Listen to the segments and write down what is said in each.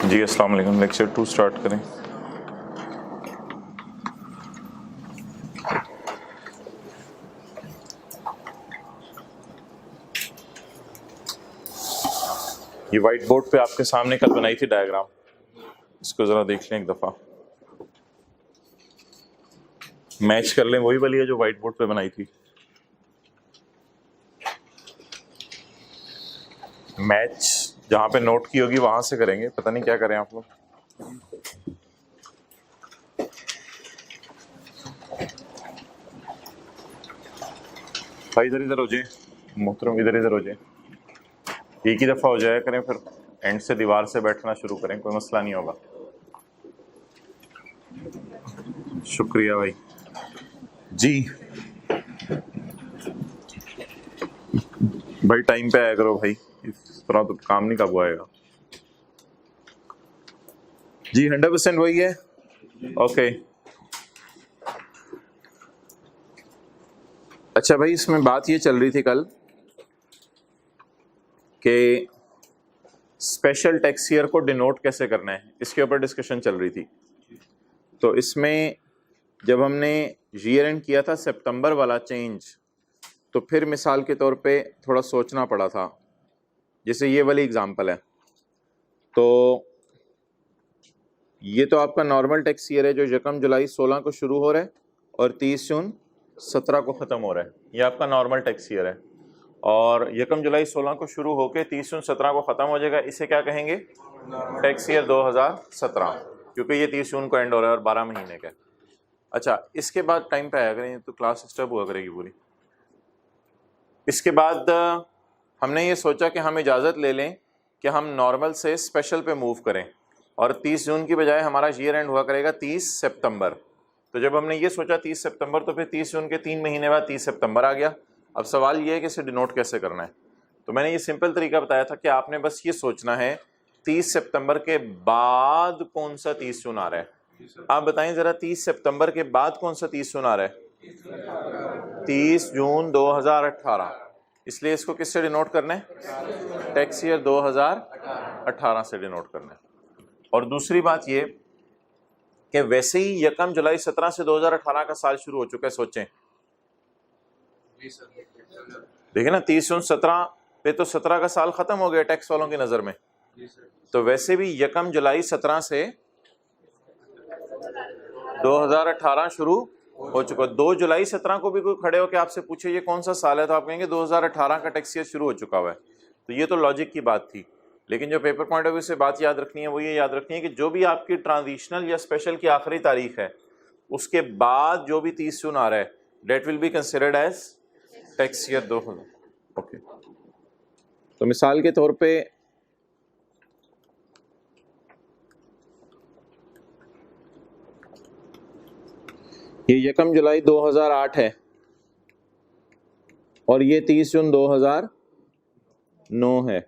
जी अस्सलाम वालेकुम। Lecture 2 start करें। ये वाइट बोर्ड पे आपके सामने कल बनाई थी डायग्राम, इसको ज़रा देख लें एक दफ़ा, मैच कर लें। वही वाली है जो वाइट बोर्ड पे बनाई थी। मैच जहाँ पे नोट की होगी वहाँ से करेंगे, पता नहीं क्या करें आप लोग। भाई इधर इधर हो जाए, मोहतरम इधर इधर हो जाए, एक ही दफ़ा हो जाया करें, फिर एंड से दीवार से बैठना शुरू करें, कोई मसला नहीं होगा। शुक्रिया भाई जी। भाई टाइम पे आया करो भाई, इस तरह तो काम नहीं कब आएगा जी। 100% वही है। ओके अच्छा भाई, इसमें बात ये चल रही थी कल कि स्पेशल टैक्स ईयर को डिनोट कैसे करना है, इसके ऊपर डिस्कशन चल रही थी। तो इसमें जब हमने ईयर एंड किया था सितंबर वाला चेंज, तो फिर मिसाल के तौर पे थोड़ा सोचना पड़ा था। जैसे ये वाली एग्जांपल है, तो ये तो आपका नॉर्मल टैक्स ईयर है जो 1 जुलाई 16 को शुरू हो रहा है और 30 जून 17 को ख़त्म हो रहा है। ये आपका नॉर्मल टैक्स ईयर है और 1 जुलाई 16 को शुरू होकर 30 जून 17 को ख़त्म हो जाएगा। इसे क्या कहेंगे? टैक्स ईयर 2017, क्योंकि ये 30 जून को एंड हो रहा है और 12 महीने का। अच्छा, इसके बाद टाइम पे आया करें तो क्लास डिस्टर्ब हुआ करेगी पूरी। इसके बाद हमने ये सोचा कि हम इजाज़त ले लें कि हम नॉर्मल से स्पेशल पे मूव करें और 30 जून की बजाय हमारा ईयर एंड हुआ करेगा 30 सितंबर। तो जब हमने ये सोचा 30 सितंबर, तो फिर 30 जून के 3 महीने बाद 30 सितंबर आ गया। अब सवाल ये है कि इसे डिनोट कैसे करना है। तो मैंने ये सिंपल तरीका बताया था कि आपने बस ये सोचना है 30 सितंबर के बाद कौन सा 30 जून आ रहा है। आप बताएं ज़रा, 30 सितंबर के बाद कौन सा 30 जून आ रहा है? 30 जून 2018। इसलिए इसको किससे डिनोट करना है? टैक्स ईयर 2018 से डिनोट करना है। और दूसरी बात ये कि वैसे ही 1 जुलाई 17 से 2018 का साल शुरू हो चुका है। सोचें, देखिए ना, 30 जून 17 पे तो 17 का साल खत्म हो गया टैक्स वालों की नजर में। तो वैसे भी 1 जुलाई 17 से 2018 शुरू हो चुका। 2 जुलाई 17 को भी कोई खड़े होकर आपसे पूछे ये कौन सा साल है, तो आप कहेंगे 2018 का टैक्स ईयर शुरू हो चुका हुआ है। तो ये तो लॉजिक की बात थी, लेकिन जो पेपर पॉइंट ऑफ व्यू से बात याद रखनी है वो ये याद रखनी है कि जो भी आपकी ट्रांजिशनल या स्पेशल की आखिरी तारीख है, उसके बाद जो भी 30 जून आ रहा है, date will be considered as tax year 2000। Okay, तो मिसाल के तौर पे ये 1 जुलाई 2008 है और ये 30 जून 2009 है।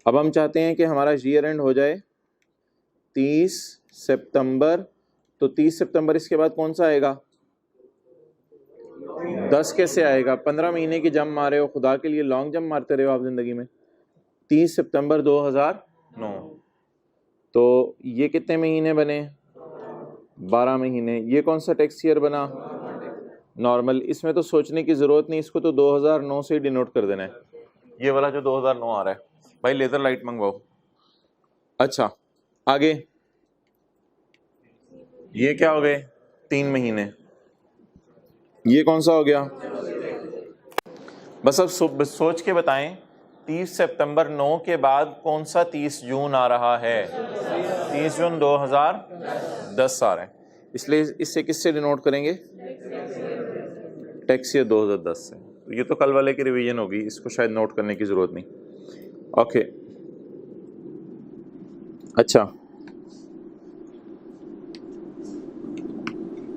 अब हम चाहते हैं कि हमारा ईयर एंड हो जाए 30 सितंबर। तो 30 सितंबर इसके बाद कौन सा आएगा? 10 कैसे आएगा? 15 महीने की जंप मारे हो, खुदा के लिए लॉन्ग जंप मारते रहे हो आप जिंदगी में। 30 सितंबर 2009, तो ये कितने महीने बने? 12 महीने। ये कौन सा टैक्स ईयर बना? नॉर्मल। इसमें तो सोचने की जरूरत नहीं, इसको तो 2009 से ही डिनोट कर देना है, ये वाला जो 2009 आ रहा है। भाई लेजर लाइट मंगवाओ। अच्छा, आगे ये क्या हो गए? 3 महीने। ये कौन सा हो गया? बस अब सोच के बताएं, 30 सितंबर 9 के बाद कौन सा 30 जून आ रहा है? 30 जून 2010 आ रहा है। इसलिए इससे किससे डिनोट करेंगे? टैक्स ईयर 2010 से। तो ये तो कल वाले की रिवीजन होगी, इसको शायद नोट करने की जरूरत नहीं। ओके, अच्छा,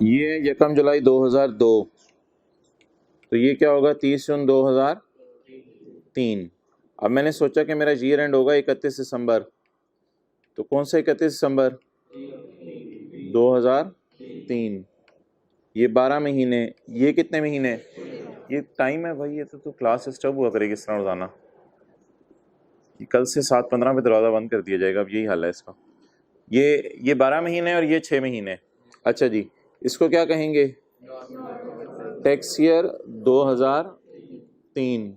ये 1 जुलाई 2002, तो ये क्या होगा? 30 जून 2003। अब मैंने सोचा कि मेरा ईयर एंड होगा 31 दिसंबर, तो कौन सा 31 दिसंबर? 2003। ये 12 महीने। ये कितने महीने? ये टाइम है भाई, ये तो क्लास डिस्टर्ब हुआ करेगी इस तरह रोजाना। कि कल से 7:15 पे दरवाज़ा बंद कर दिया जाएगा, अब यही हाल है इसका। ये 12 महीने और ये 6 महीने। अच्छा जी, इसको क्या कहेंगे? Tax year 2003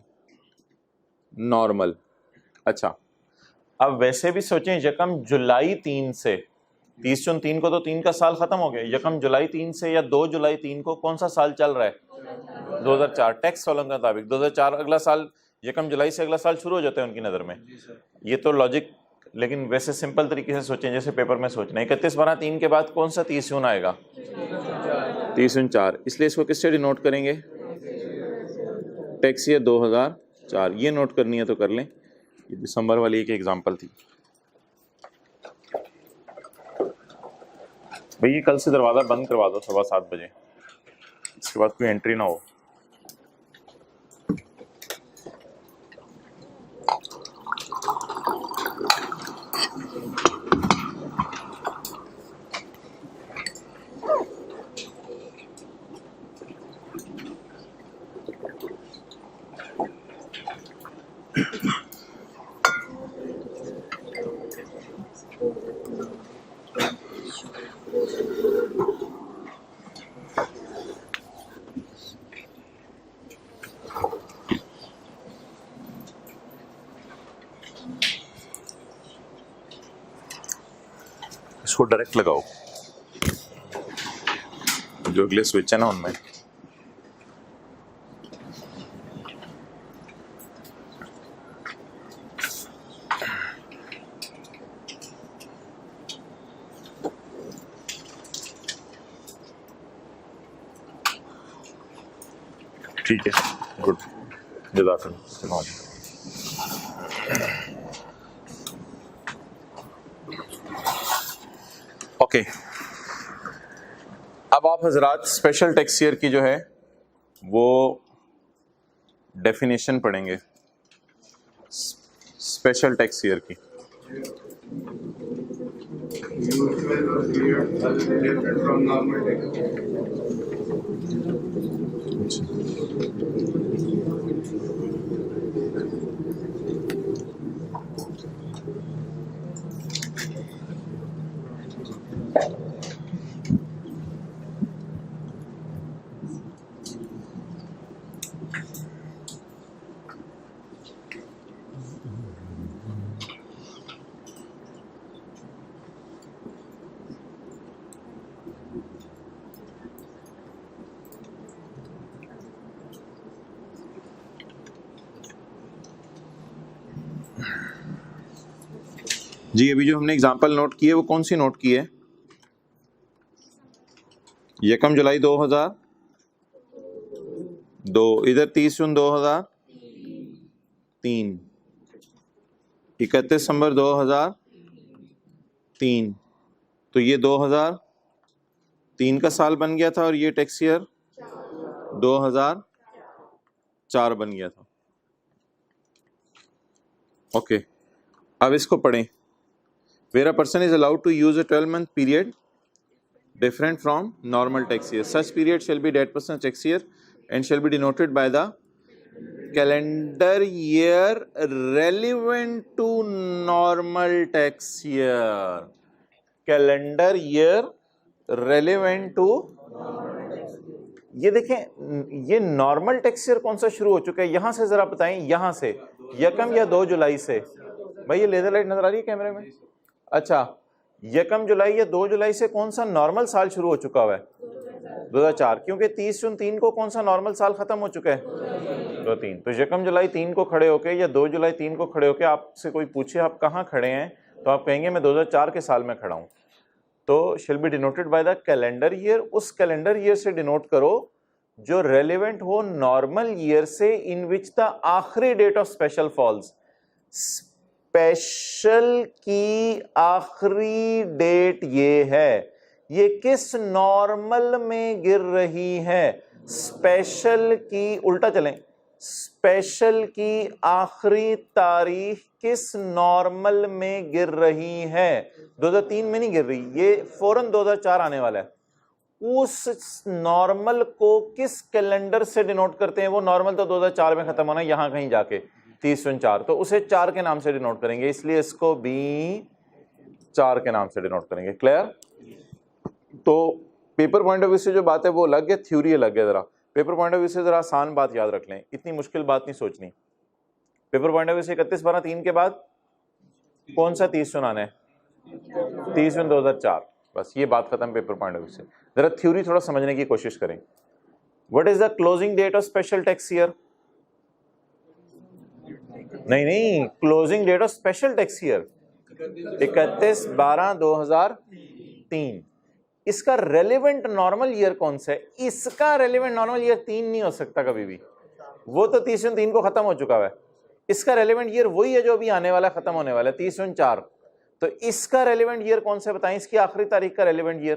normal. अच्छा, अब वैसे भी सोचें, यकम जुलाई 3 से 30 जून 3 को तो 3 का साल खत्म हो गया, यकम जुलाई 3 से या 2 जुलाई 3 को कौन सा साल चल रहा है? 2004। टैक्स सोलम के मुताबिक 2004 अगला साल, यकम जुलाई से अगला साल शुरू हो जाता है उनकी नज़र में। ये तो लॉजिक, लेकिन वैसे सिंपल तरीके से सोचें जैसे पेपर में सोचना है। 31/12/3 के बाद कौन सा 30 जून आएगा? 30 जून 4, इसलिए इसको किससे डिनोट करेंगे? Tax year 2004। ये नोट करनी है तो कर लें। ये दिसंबर वाली एक एग्जांपल थी। भैया कल से दरवाज़ा बंद करवा दो 7:15 बजे, इसके बाद कोई एंट्री ना हो। इसको डायरेक्ट लगाओ, जो अगले स्विच है ना उनमें। ठीक है, गुड, जज़ाकल्लाह। ओके, अब आप हजरात स्पेशल टैक्स ईयर की जो है वो डेफिनेशन पढ़ेंगे। स्पेशल टैक्स ईयर की जी, अभी जो हमने एग्जांपल नोट की है वो कौन सी नोट की है? यकम जुलाई 2002, इधर 30 जून 2003, 31 दिसंबर 2003, तो ये 2003 का साल बन गया था और ये टैक्स ईयर 2004 बन गया था। ओके, अब इसको पढ़ें। Where a person is allowed to use a 12-month period different from normal tax year, such period shall be that person's tax year and shall be denoted by the calendar year relevant to normal tax year. Calendar year relevant to, ये देखें, ये normal tax year कौन सा शुरू हो चुका है? यहां से जरा बताएं, यहां से यकम या 2 जुलाई से? भाई ये लेजर लाइट नजर आ रही है कैमरे में? अच्छा, यकम जुलाई या 2 जुलाई से कौन सा नॉर्मल साल शुरू हो चुका हुआ है? 2004, क्योंकि 30 जून 3 को कौन सा नॉर्मल साल खत्म हो चुका है? 2003। तो यकम जुलाई 3 को खड़े होके या 2 जुलाई 3 को खड़े होके आपसे कोई पूछे आप कहाँ खड़े हैं, तो आप कहेंगे मैं 2004 के साल में खड़ा हूँ। तो shall be denoted by the calendar year. उस कैलेंडर ईयर से डिनोट करो जो रेलिवेंट हो नॉर्मल ईयर से, इन विच द आखिरी date of special falls. Special की आखिरी डेट ये है, ये किस नॉर्मल में गिर रही है? स्पेशल की, उल्टा चलें, स्पेशल की आखिरी तारीख किस नॉर्मल में गिर रही है? 2003 में नहीं गिर रही, ये फौरन 2004 आने वाला है। उस नॉर्मल को किस कैलेंडर से डिनोट करते हैं? वो नॉर्मल तो 2004 में खत्म होना, यहां कहीं जाके 30/4, तो उसे 4 के नाम से डिनोट करेंगे, इसलिए इसको भी 4 के नाम से डिनोट करेंगे। क्लियर? तो पेपर पॉइंट ऑफ व्यू से जो बात है वो अलग है, थ्योरी अलग है। जरा पेपर पॉइंट ऑफ व्यू से जरा आसान बात याद रख लें, इतनी मुश्किल बात नहीं सोचनी। पेपर पॉइंट ऑफ व्यू से 31/12/3 के बाद कौन सा 30 आना है? 30/2004, बस ये बात खत्म पेपर पॉइंट ऑफ व्यू से। जरा थ्योरी थोड़ा समझने की कोशिश करें। What is the closing date of special tax year? नहीं, closing date of special tax year 31/12/2003। इसका रेलेवेंट नॉर्मल ईयर कौन सा है? इसका रेलेवेंट नॉर्मल ईयर 3 नहीं हो सकता कभी भी, वो तो 30/3 को खत्म हो चुका है। इसका रेलेवेंट ईयर वही है जो अभी आने वाला, खत्म होने वाला है, 30/4। तो इसका रेलेवेंट ईयर कौन सा बताएं? इसकी आखिरी तारीख का रेलेवेंट ईयर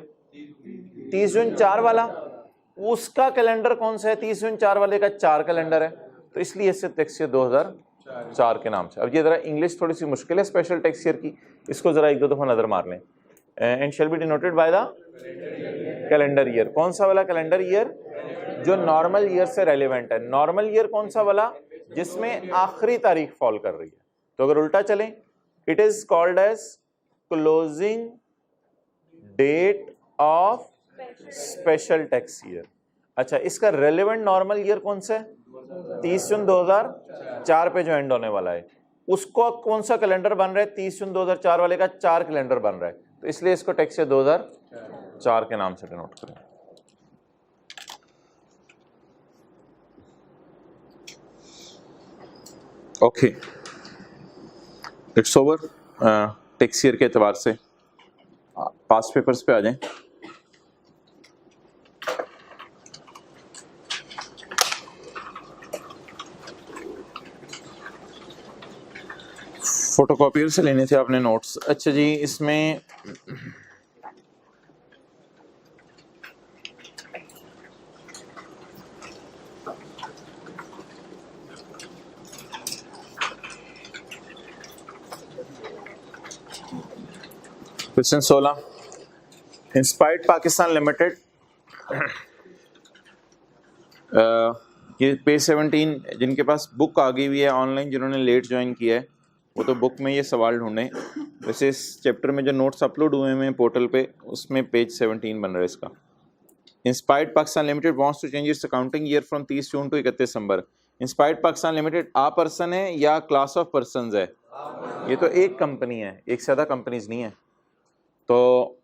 30/4 वाला। उसका कैलेंडर कौन सा है? 30/4 वाले का 4 कैलेंडर है, तो इसलिए इससे टैक्स ईयर 2004 के नाम से। अब ये जरा इंग्लिश थोड़ी सी मुश्किल है स्पेशल टैक्स ईयर की, इसको जरा एक दो दफा नजर मार लें। And shall be denoted by the calendar year. कौन सा वाला कैलेंडर ईयर? जो नॉर्मल ईयर से रेलेवेंट है। नॉर्मल ईयर कौन सा वाला? जिसमें आखिरी तारीख फॉल कर रही है। तो अगर उल्टा चलें, it is called as closing date of special tax year. अच्छा, इसका रेलेवेंट नॉर्मल ईयर कौन सा है? 30/2004 पे जो एंड होने वाला है, उसको कौन सा कैलेंडर बन रहा है? 30/2004 वाले का 4 कैलेंडर बन रहा है, तो इसलिए इसको टैक्स ईयर 2004 के नाम से डिनोट करें। Okay, it's over. Tax year के एतबार से पास्ट पेपर्स पे आ जाएं। फोटोकॉपियर से लेने थे आपने नोट्स। अच्छा जी, इसमें क्वेश्चन 16, इंस्पायर्ड पाकिस्तान लिमिटेड, ये पेज 17, जिनके पास बुक आ गई हुई है ऑनलाइन, जिन्होंने लेट ज्वाइन किया है वो तो बुक में ये सवाल ढूंढें। वैसे इस चैप्टर में जो नोट्स अपलोड हुए हैं पोर्टल पे, उसमें पेज 17 बन रहा है इसका। Inspired Pakistan limited wants to change its accounting year from 30 June to 31 December. Inspired Pakistan limited a person है या क्लास ऑफ पर्संस है? ये तो एक कंपनी है, एक से ज़्यादा कंपनीज नहीं है, तो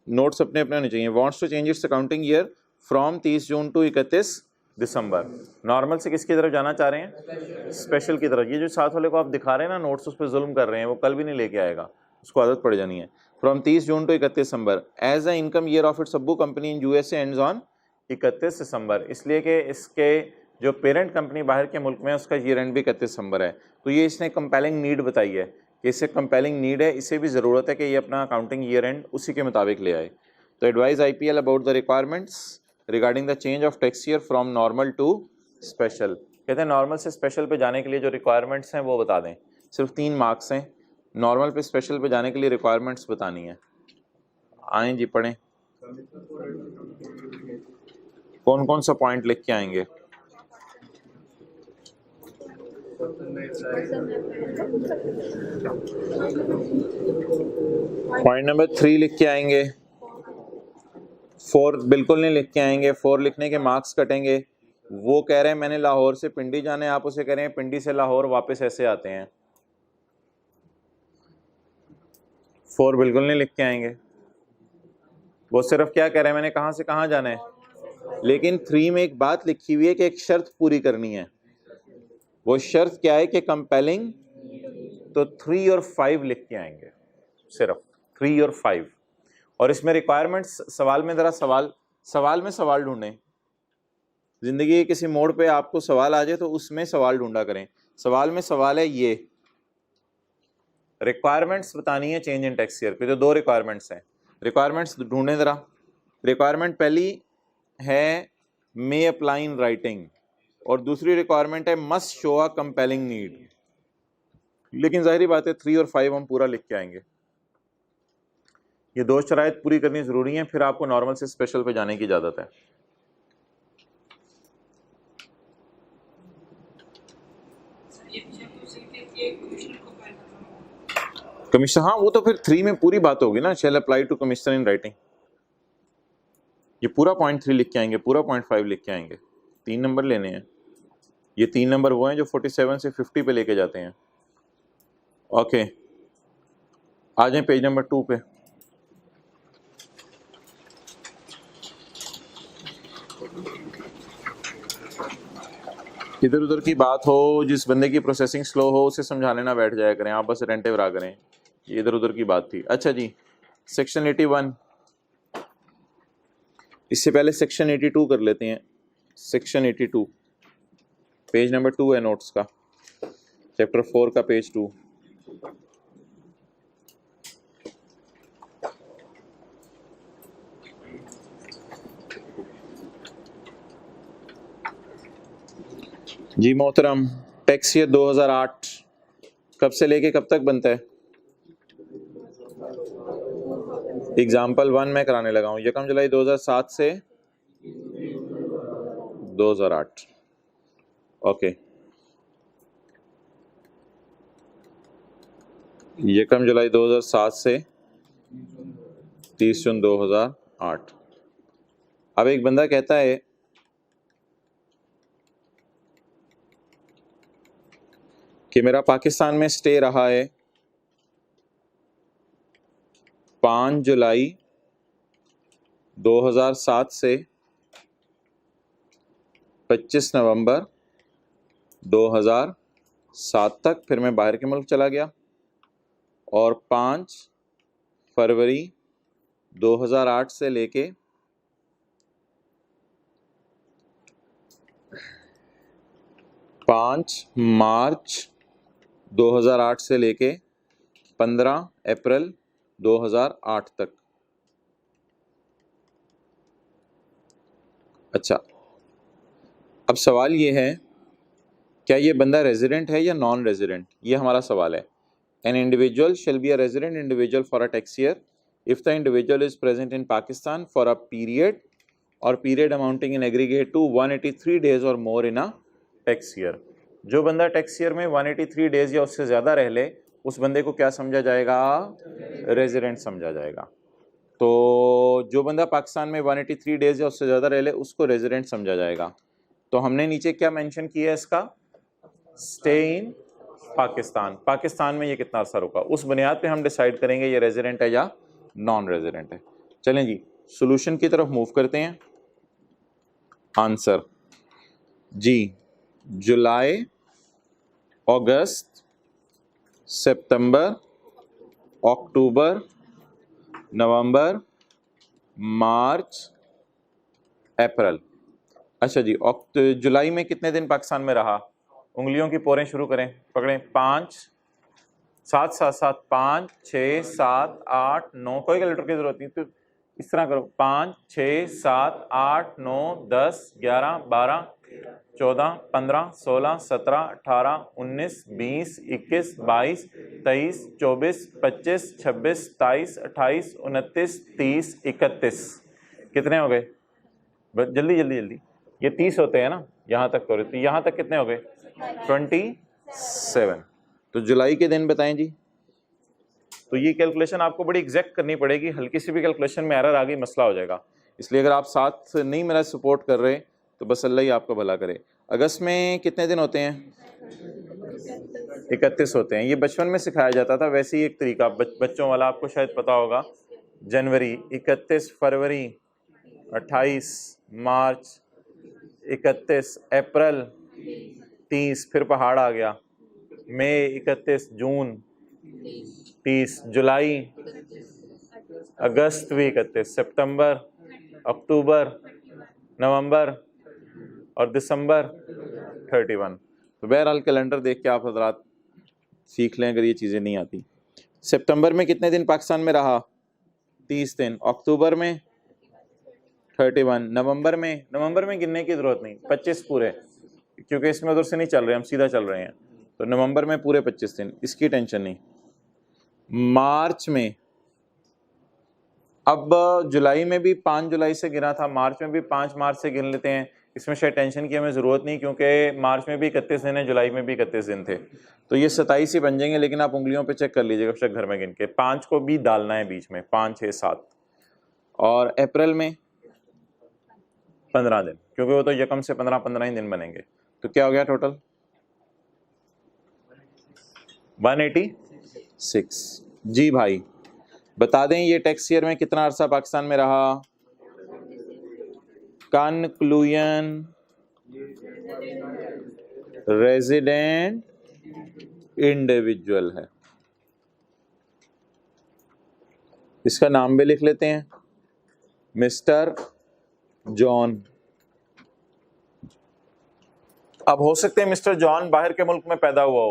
नोट्स अपने अपने होने चाहिए। Wants to change its accounting year from 30 June to 31 December. Normal से किसकी तरफ जाना चाह रहे हैं? स्पेशल की तरफ। ये जो साथ वाले को आप दिखा रहे हैं ना नोट्स, उस पर जुल्म कर रहे हैं, वो कल भी नहीं लेके आएगा, उसको आदत पड़ जानी है। From 30 June to 31 December as a income year of its sub company in USA ends on 31 December, इसलिए कि इसके जो पेरेंट कंपनी बाहर के मुल्क में है उसका ईयर एंड भी 31 दिसंबर है। तो ये इसने कंपेलिंग नीड बताई है कि इससे कंपेलिंग नीड है, इसे भी ज़रूरत है कि ये अपना अकाउंटिंग ईयर एंड उसी के मुताबिक ले आए। तो advise IPL about the requirements regarding the change of tax year from normal to special. कहते हैं नॉर्मल से स्पेशल पे जाने के लिए जो रिक्वायरमेंट्स हैं वो बता दें। सिर्फ 3 मार्क्स हैं, नॉर्मल पे स्पेशल पे जाने के लिए रिक्वायरमेंट्स बतानी है। आएँ जी, पढ़ें। कौन कौन सा पॉइंट लिख के आएंगे? पॉइंट नंबर 3 लिख के आएंगे, 4 बिल्कुल नहीं लिख के आएंगे, 4 लिखने के मार्क्स कटेंगे। वो कह रहे हैं मैंने लाहौर से पिंडी जाना है, आप उसे कह रहे हैं पिंडी से लाहौर वापस ऐसे आते हैं, 4 बिल्कुल नहीं लिख के आएंगे। वो सिर्फ क्या कह रहे हैं मैंने कहाँ से कहाँ जाना है, लेकिन 3 में एक बात लिखी हुई है कि एक शर्त पूरी करनी है। वो शर्त क्या है कि कंपेलिंग, तो 3 और 5 लिख के आएंगे, सिर्फ 3 और 5। और इसमें रिक्वायरमेंट्स सवाल में ज़रा सवाल में सवाल ढूंढें। ज़िंदगी के किसी मोड़ पे आपको सवाल आ जाए तो उसमें सवाल ढूंढा करें। सवाल में सवाल है ये, रिक्वायरमेंट्स बतानी है चेंज इन टैक्स ईयर पे। तो 2 रिक्वायरमेंट्स हैं, रिक्वायरमेंट्स ढूंढें ज़रा। रिक्वायरमेंट पहली है मे अप्लाई इन राइटिंग, और दूसरी रिक्वायरमेंट है मस्ट शो अ कंपेलिंग नीड। लेकिन जाहिर बात है 3 और 5 हम पूरा लिख के आएंगे। ये 2 शराइत पूरी करनी जरूरी है, फिर आपको नॉर्मल से स्पेशल पे जाने की इजाजत है। कमिश्नर, हाँ वो तो फिर 3 में पूरी बात होगी ना, shall apply to commissioner in writing. ये पूरा पॉइंट 3 लिख के आएंगे, पूरा पॉइंट 5 लिख के आएंगे। 3 नंबर लेने हैं, ये 3 नंबर वो हैं जो 47 से 50 पे लेके जाते हैं। ओके, आ जाए पेज नंबर 2 पे। इधर उधर की बात हो, जिस बंदे की प्रोसेसिंग स्लो हो उसे समझा लेना बैठ जाया करें, आप बस रेंटे भरा करें। ये इधर उधर की बात थी। अच्छा जी, सेक्शन 81, इससे पहले सेक्शन 82 कर लेते हैं। सेक्शन 82 पेज नंबर 2 है नोट्स का, चैप्टर 4 का पेज 2। जी मोहतरम, टैक्स ईयर 2008 कब से लेके कब तक बनता है? एग्जाम्पल 1 मैं कराने लगा हूँ, 1 जुलाई 2007 से 2008। ओके, 1 जुलाई 2007 से 30 जून 2008। अब एक बंदा कहता है कि मेरा पाकिस्तान में स्टे रहा है 5 जुलाई 2007 से 25 नवंबर 2007 तक, फिर मैं बाहर के मुल्क चला गया और 5 फरवरी 2008 से लेके 5 मार्च 2008 से लेके 15 अप्रैल 2008 तक। अच्छा, अब सवाल ये है, क्या ये बंदा रेजिडेंट है या नॉन रेजिडेंट? ये हमारा सवाल है। An individual shall be a resident individual for a tax year if the individual is present in Pakistan for a period or period amounting in aggregate to 183 days or more in a tax year. जो बंदा tax year में 183 days या उससे ज़्यादा रह ले, उस बंदे को क्या समझा जाएगा? रेजिडेंट समझा जाएगा। तो जो बंदा पाकिस्तान में 183 डेज या उससे ज़्यादा रह ले उसको रेजिडेंट समझा जाएगा। तो हमने नीचे क्या मेंशन किया है इसका? Stay in Pakistan. पाकिस्तान में ये कितना अरसा रुका, उस बुनियाद पे हम डिसाइड करेंगे ये रेजिडेंट है या नॉन रेजिडेंट है। चलें जी, सॉल्यूशन की तरफ मूव करते हैं। आंसर जी, जुलाई, अगस्त, सितंबर, अक्टूबर, नवंबर, मार्च, अप्रैल। अच्छा जी, जुलाई में कितने दिन पाकिस्तान में रहा? उंगलियों की पोरें शुरू करें, पकड़ें। 5 7 7 7 5 6 7 8 9, कोई कैलकुलेटर की जरूरत नहीं, तो इस तरह करो। 5 6 7 8 9 10 11 12 14 15 16 17 18 19 20 21 22 23 24 25 26 27 28 29 30 31। कितने हो गए? जल्दी जल्दी जल्दी, ये 30 होते हैं ना, यहाँ तक करो। तो यहाँ तक कितने हो गए? 27। तो जुलाई के दिन बताएं जी। तो ये कैलकुलेशन आपको बड़ी एग्जैक्ट करनी पड़ेगी, हल्की सी भी कैलकुलेशन में एरर आ गई मसला हो जाएगा। इसलिए अगर आप साथ नहीं मेरा सपोर्ट कर रहे तो बस अल्लाह ही आपका भला करे। अगस्त में कितने दिन होते हैं? 31 होते हैं। ये बचपन में सिखाया जाता था, वैसे ही एक तरीका बच्चों वाला आपको शायद पता होगा। जनवरी 31, फरवरी 28, मार्च 31, अप्रैल 30, फिर पहाड़ आ गया, मई 31, जून 30, जुलाई, अगस्त भी 31, सितंबर, अक्टूबर, नवंबर और दिसंबर 31। तो बहरहाल कैलेंडर देख के आप हजरात सीख लें अगर ये चीज़ें नहीं आती। सितंबर में कितने दिन पाकिस्तान में रहा? 30 दिन। अक्टूबर में 31। नवंबर में गिनने की ज़रूरत नहीं, 25 पूरे, क्योंकि इसमें उधर से नहीं चल रहे, हम सीधा चल रहे हैं। तो नवंबर में पूरे 25 दिन, इसकी टेंशन नहीं। मार्च में, अब जुलाई में भी 5 जुलाई से गिना था, मार्च में भी 5 मार्च से गिन लेते हैं, इसमें शायद टेंशन की हमें ज़रूरत नहीं, क्योंकि मार्च में भी 31 दिन है, जुलाई में भी 31 दिन थे, तो ये 27 ही बन जाएंगे। लेकिन आप उंगलियों पे चेक कर लीजिएगा शायद घर में गिन के, 5 को भी डालना है बीच में, 5, 6, 7। और अप्रैल में 15 दिन, क्योंकि वो तो यकम से 15 ही दिन बनेंगे। तो क्या हो गया टोटल? 186। जी भाई बता दें ये टैक्स ईयर में कितना अरसा पाकिस्तान में रहा? कंक्लूजन रेजिडेंट इंडिविजुअल है। इसका नाम भी लिख लेते हैं, मिस्टर जॉन। अब हो सकते हैं मिस्टर जॉन बाहर के मुल्क में पैदा हुआ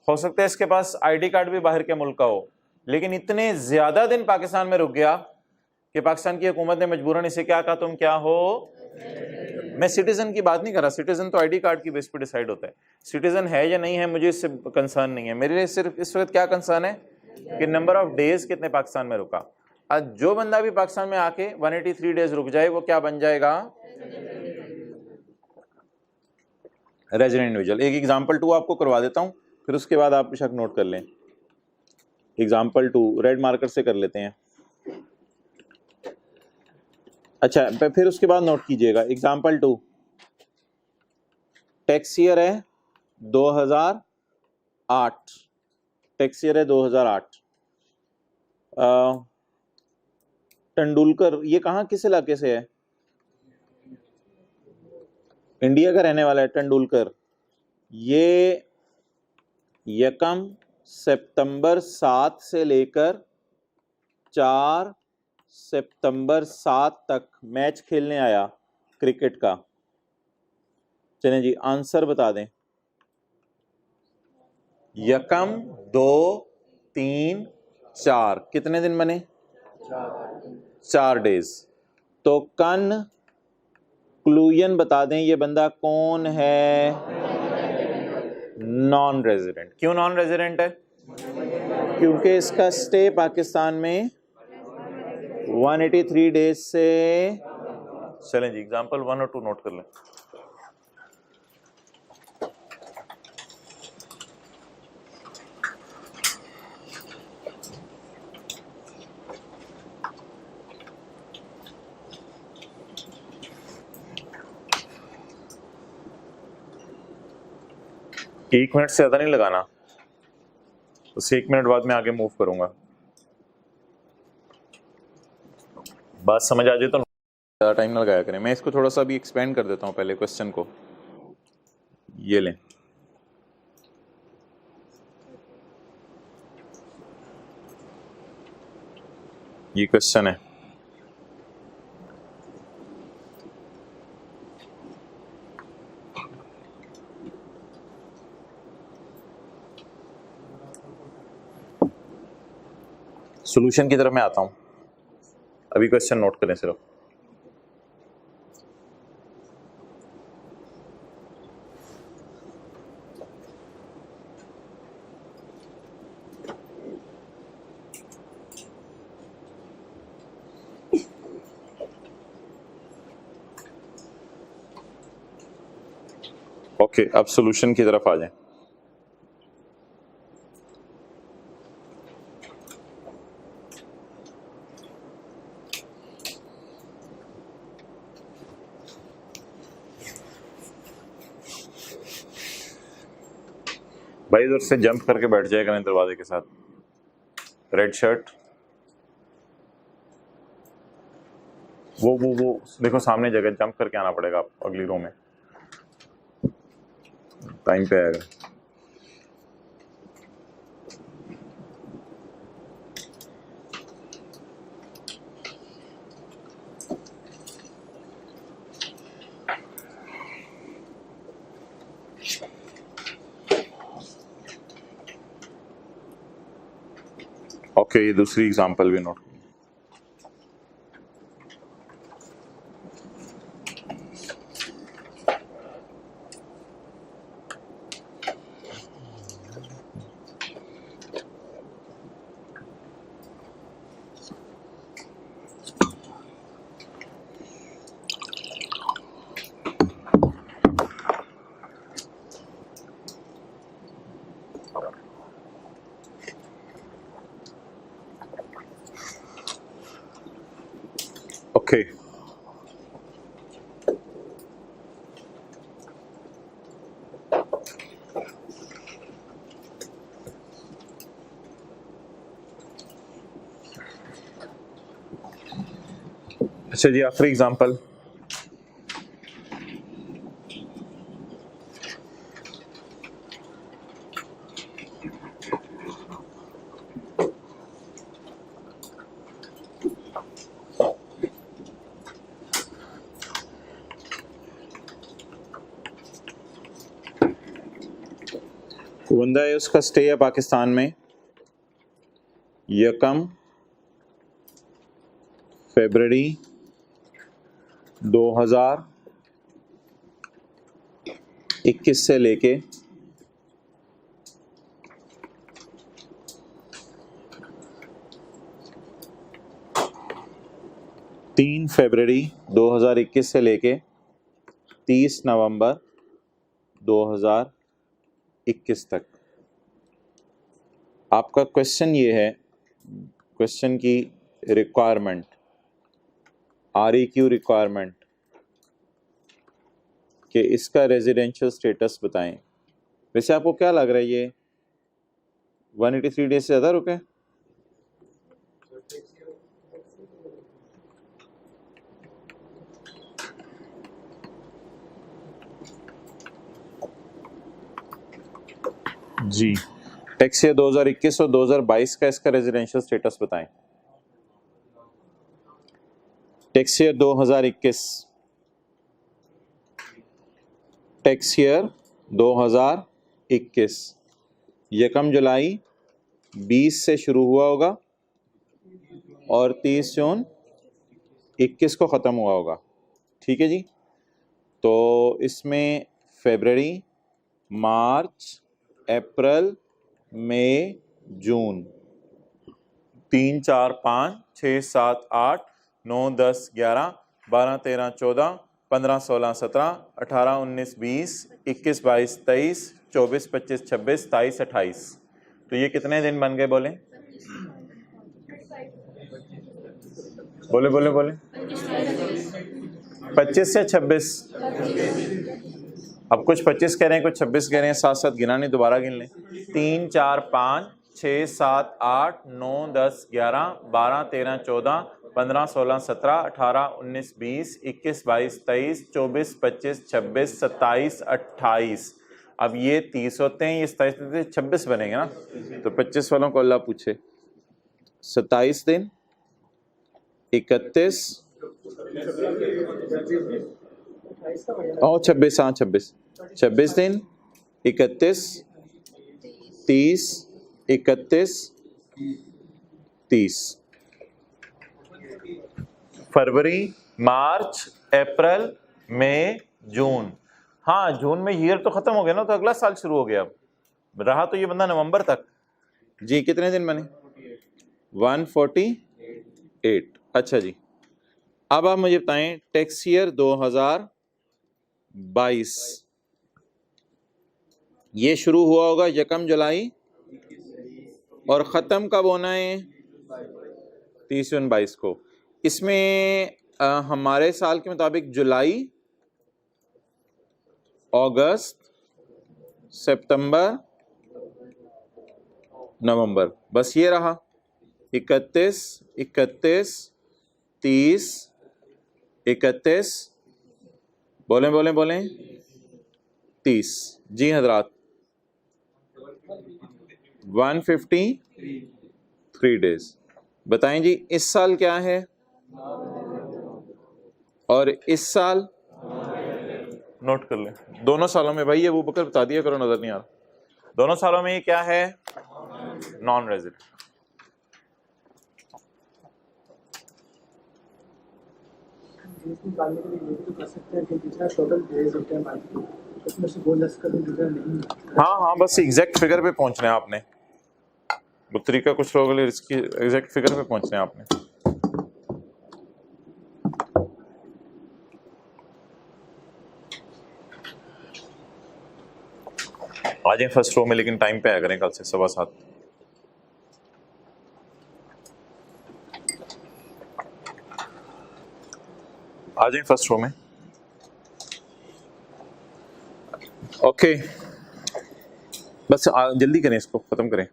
हो सकता है इसके पास आईडी कार्ड भी बाहर के मुल्क का हो, लेकिन इतने ज्यादा दिन पाकिस्तान में रुक गया कि पाकिस्तान की हुकूमत ने मजबूरन इसे क्या कहा, तुम क्या हो। मैं सिटीजन की बात नहीं कर रहा, सिटीजन तो आईडी कार्ड की बेस पे डिसाइड होता है। सिटीजन है या नहीं है मुझे इससे कंसर्न नहीं है, मेरे लिए सिर्फ इस वक्त क्या कंसर्न है कि नंबर ऑफ डेज कितने पाकिस्तान में रुका। आज जो बंदा भी पाकिस्तान में आके 183 डेज रुक जाए वो क्या बन जाएगा? Resident individual. एक एग्जांपल 2 आपको करवा देता हूं, फिर उसके बाद आप बेशक नोट कर लें। एग्जांपल 2 रेड मार्कर से कर लेते हैं। अच्छा फिर उसके बाद नोट कीजिएगा। एग्जांपल 2 टैक्स ईयर है 2008, टैक्स ईयर है 2008। तेंदुलकर ये कहाँ किस इलाके से है? इंडिया का रहने वाला है तेंदुलकर। ये यकम सितंबर 7 से लेकर 4 सितंबर 7 तक मैच खेलने आया क्रिकेट का। चलें जी आंसर बता दें। यकम 2 3 4 कितने दिन बने? 4 डेज। तो कंक्लूजन बता दें ये बंदा कौन है? Non resident. क्यों नॉन रेजिडेंट है? क्योंकि इसका स्टे पाकिस्तान में 183 डेज से। चलें जी एग्जांपल 1 और 2 नोट कर लें। एक मिनट से ज्यादा नहीं लगाना, बस 1 मिनट बाद मैं आगे मूव करूंगा। बात समझ आ जाए तो ज़्यादा टाइम ना लगाया करें। मैं इसको थोड़ा सा भी एक्सपेंड कर देता हूँ पहले क्वेश्चन को। ये लें, ये क्वेश्चन है। सॉल्यूशन की तरफ मैं आता हूं, अभी क्वेश्चन नोट करें सिर्फ। ओके अब सॉल्यूशन की तरफ आ जाएं। भाई इधर से जंप करके बैठ जाएगा मैं दरवाजे के साथ। रेड शर्ट, वो देखो सामने जगह, जंप करके आना पड़ेगा आपको अगली रो में, टाइम पे आएगा। ओके ये दूसरी एग्जांपल भी नोट। ओके अच्छा जी, आखिरी एग्जांपल। बंदा है, उसका स्टे है पाकिस्तान में, यकम फरवरी 2021 से लेके 3 फरवरी 2021 से लेके 30 नवंबर 2021 तक। आपका क्वेश्चन ये है, क्वेश्चन की रिक्वायरमेंट, REQ रिक्वायरमेंट, कि इसका रेजिडेंशियल स्टेटस बताएं। वैसे आपको क्या लग रहा है, ये 183 डेज से ज़्यादा रुके? जी, टैक्स ईयर 2021 और 2022 का इसका रेजिडेंशियल स्टेटस बताएं। टैक्स ईयर 2021, टैक्स ईयर 2021 यकम जुलाई 20 से शुरू हुआ होगा और 30 जून 21 को ख़त्म हुआ होगा। ठीक है जी। तो इसमें फरवरी, मार्च, अप्रैल, मई, जून, 3, 4, 5, 6, 7, 8, 9, 10, 11, 12, 13, 14, 15, 16, 17, 18, 19, 20, 21, 22, 23, 24, 25, 26, 27, 28। तो ये कितने दिन बन गए? बोले बोले बोले बोले 25 से 26। अब कुछ 25 कह रहे हैं, कुछ 26 कह रहे हैं, साथ साथ गिना नहीं, दोबारा गिन लें। 3, 4, 5, 6, 7, 8, 9, 10, 11, 12, 13, 14, 15, 16, 17, 18, 19, 20, 21, 22, 23, 24, 25, 26, 27, 28। अब ये 30 होते हैं, ये 27 होते हैं, 26 बनेंगे ना। तो 25 वालों को अल्लाह पूछे। 27 दिन, 31 और 26, हाँ 26 दिन, 31, 30, 31, 30। फरवरी, मार्च, अप्रैल, मई, जून। हाँ, जून में ईयर तो खत्म हो गया ना, तो अगला साल शुरू हो गया। अब रहा तो ये बंदा नवंबर तक। जी, कितने दिन बने? 148। अच्छा जी, अब आप मुझे बताएं, टैक्स ईयर 2022 ये शुरू हुआ होगा यकम जुलाई और ख़त्म कब होना है? 30 जून 22 को। इसमें हमारे साल के मुताबिक जुलाई, अगस्त, सितंबर, नवंबर, बस ये रहा। 31, 31, 30, 31, बोलें बोलें बोलें 30। जी हजरात, 153 डेज। बताएं जी, इस साल क्या है और इस साल? नोट कर लें, दोनों सालों में। भाई ये वो बकर बता दिया करो, नजर नहीं आ रहा। दोनों सालों में ये क्या है? Non resident. हाँ हाँ, बस एग्जैक्ट फिगर पे पहुंचना है आपने। वो तरीका कुछ लोगों के लिए रिस्की, एग्जैक्ट फिगर पे पहुंचना है आपने। आ जाए फर्स्ट रो में, लेकिन टाइम पे आया करें कल से 7:15। आ जाए फर्स्ट रो में। ओके, बस जल्दी करें, इसको खत्म करें।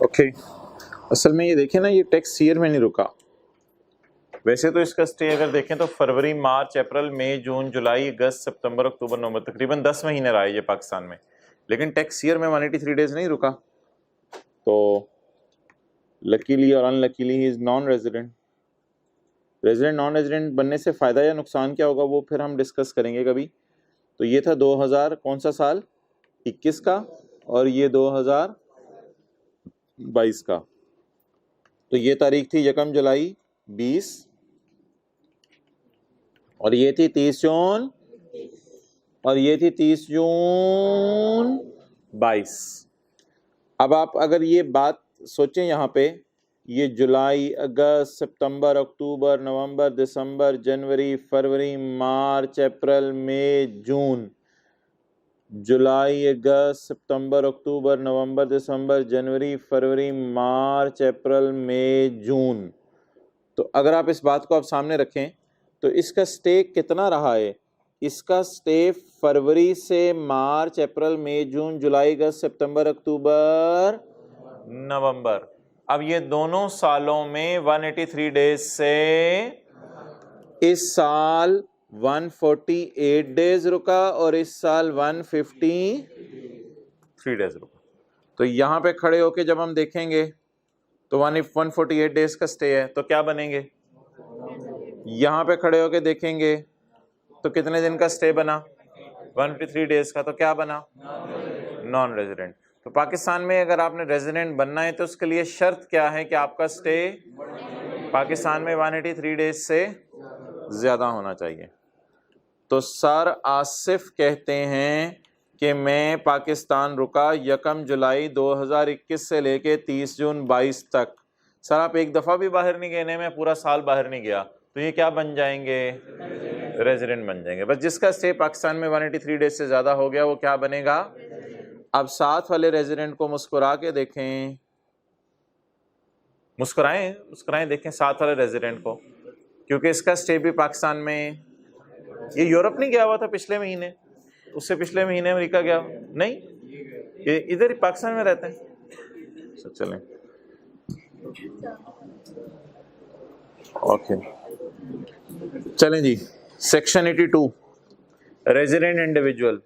ओके, असल में ये देखें ना, ये टैक्स ईयर में नहीं रुका। वैसे तो इसका स्टे अगर देखें तो फरवरी, मार्च, अप्रैल, मई, जून, जुलाई, अगस्त, सितंबर, अक्टूबर, नवंबर, तकरीबन 10 महीने रहा है ये पाकिस्तान में। लेकिन टैक्स ईयर में 183 डेज नहीं रुका। तो लकीली और unluckily he is non resident. Resident non resident बनने से फ़ायदा या नुकसान क्या होगा वो फिर हम डिस्कस करेंगे कभी। तो ये था 2000 कौन सा साल, 21 का, और ये 2022 का। तो ये तारीख थी 1 जुलाई 20, और ये थी 30 जून, और ये थी 30 जून 22। अब आप अगर ये बात सोचें, यहाँ पे ये जुलाई, अगस्त, सितंबर, अक्टूबर, नवंबर, दिसंबर, जनवरी, फरवरी, मार्च, अप्रैल, मई, जून, जुलाई, अगस्त, सितंबर, अक्टूबर, नवंबर, दिसंबर, जनवरी, फरवरी, मार्च, अप्रैल, मई, जून। तो अगर आप इस बात को आप सामने रखें तो इसका स्टे कितना रहा है? इसका स्टे फरवरी से मार्च, अप्रैल, मई, जून, जुलाई, अगस्त, सितंबर, अक्टूबर, नवंबर। अब ये दोनों सालों में 183 डेज से इस साल 148 डेज रुका और इस साल 153 डेज रुका। तो यहाँ पे खड़े होके जब हम देखेंगे तो 148 डेज का स्टे है, तो क्या बनेंगे? यहाँ पे खड़े होके देखेंगे तो कितने दिन का स्टे बना? 153 डेज का। तो क्या बना? Non resident. तो पाकिस्तान में अगर आपने रेजिडेंट बनना है तो उसके लिए शर्त क्या है कि आपका स्टे पाकिस्तान में 183 डेज से ज़्यादा होना चाहिए। तो सर आसिफ कहते हैं कि मैं पाकिस्तान रुका 1 जुलाई 2021 से लेके 30 जून 22 तक। सर आप एक दफ़ा भी बाहर नहीं गए, मैं पूरा साल बाहर नहीं गया, तो ये क्या बन जाएंगे? रेजिडेंट बन जाएंगे। बस जिसका स्टे पाकिस्तान में 183 डेज से ज़्यादा हो गया वो क्या बनेगा? अब साथ वाले रेजिडेंट को मुस्कुरा के देखें, मुस्कुराएं मुस्कुराएं, देखें साथ वाले रेजिडेंट को, क्योंकि इसका स्टे भी पाकिस्तान में, ये यूरोप नहीं गया हुआ था पिछले महीने, उससे पिछले महीने अमेरिका गया नहीं, ये इधर ही पाकिस्तान में रहते हैं। चलें, ओके चलें जी। Section 82, resident individual.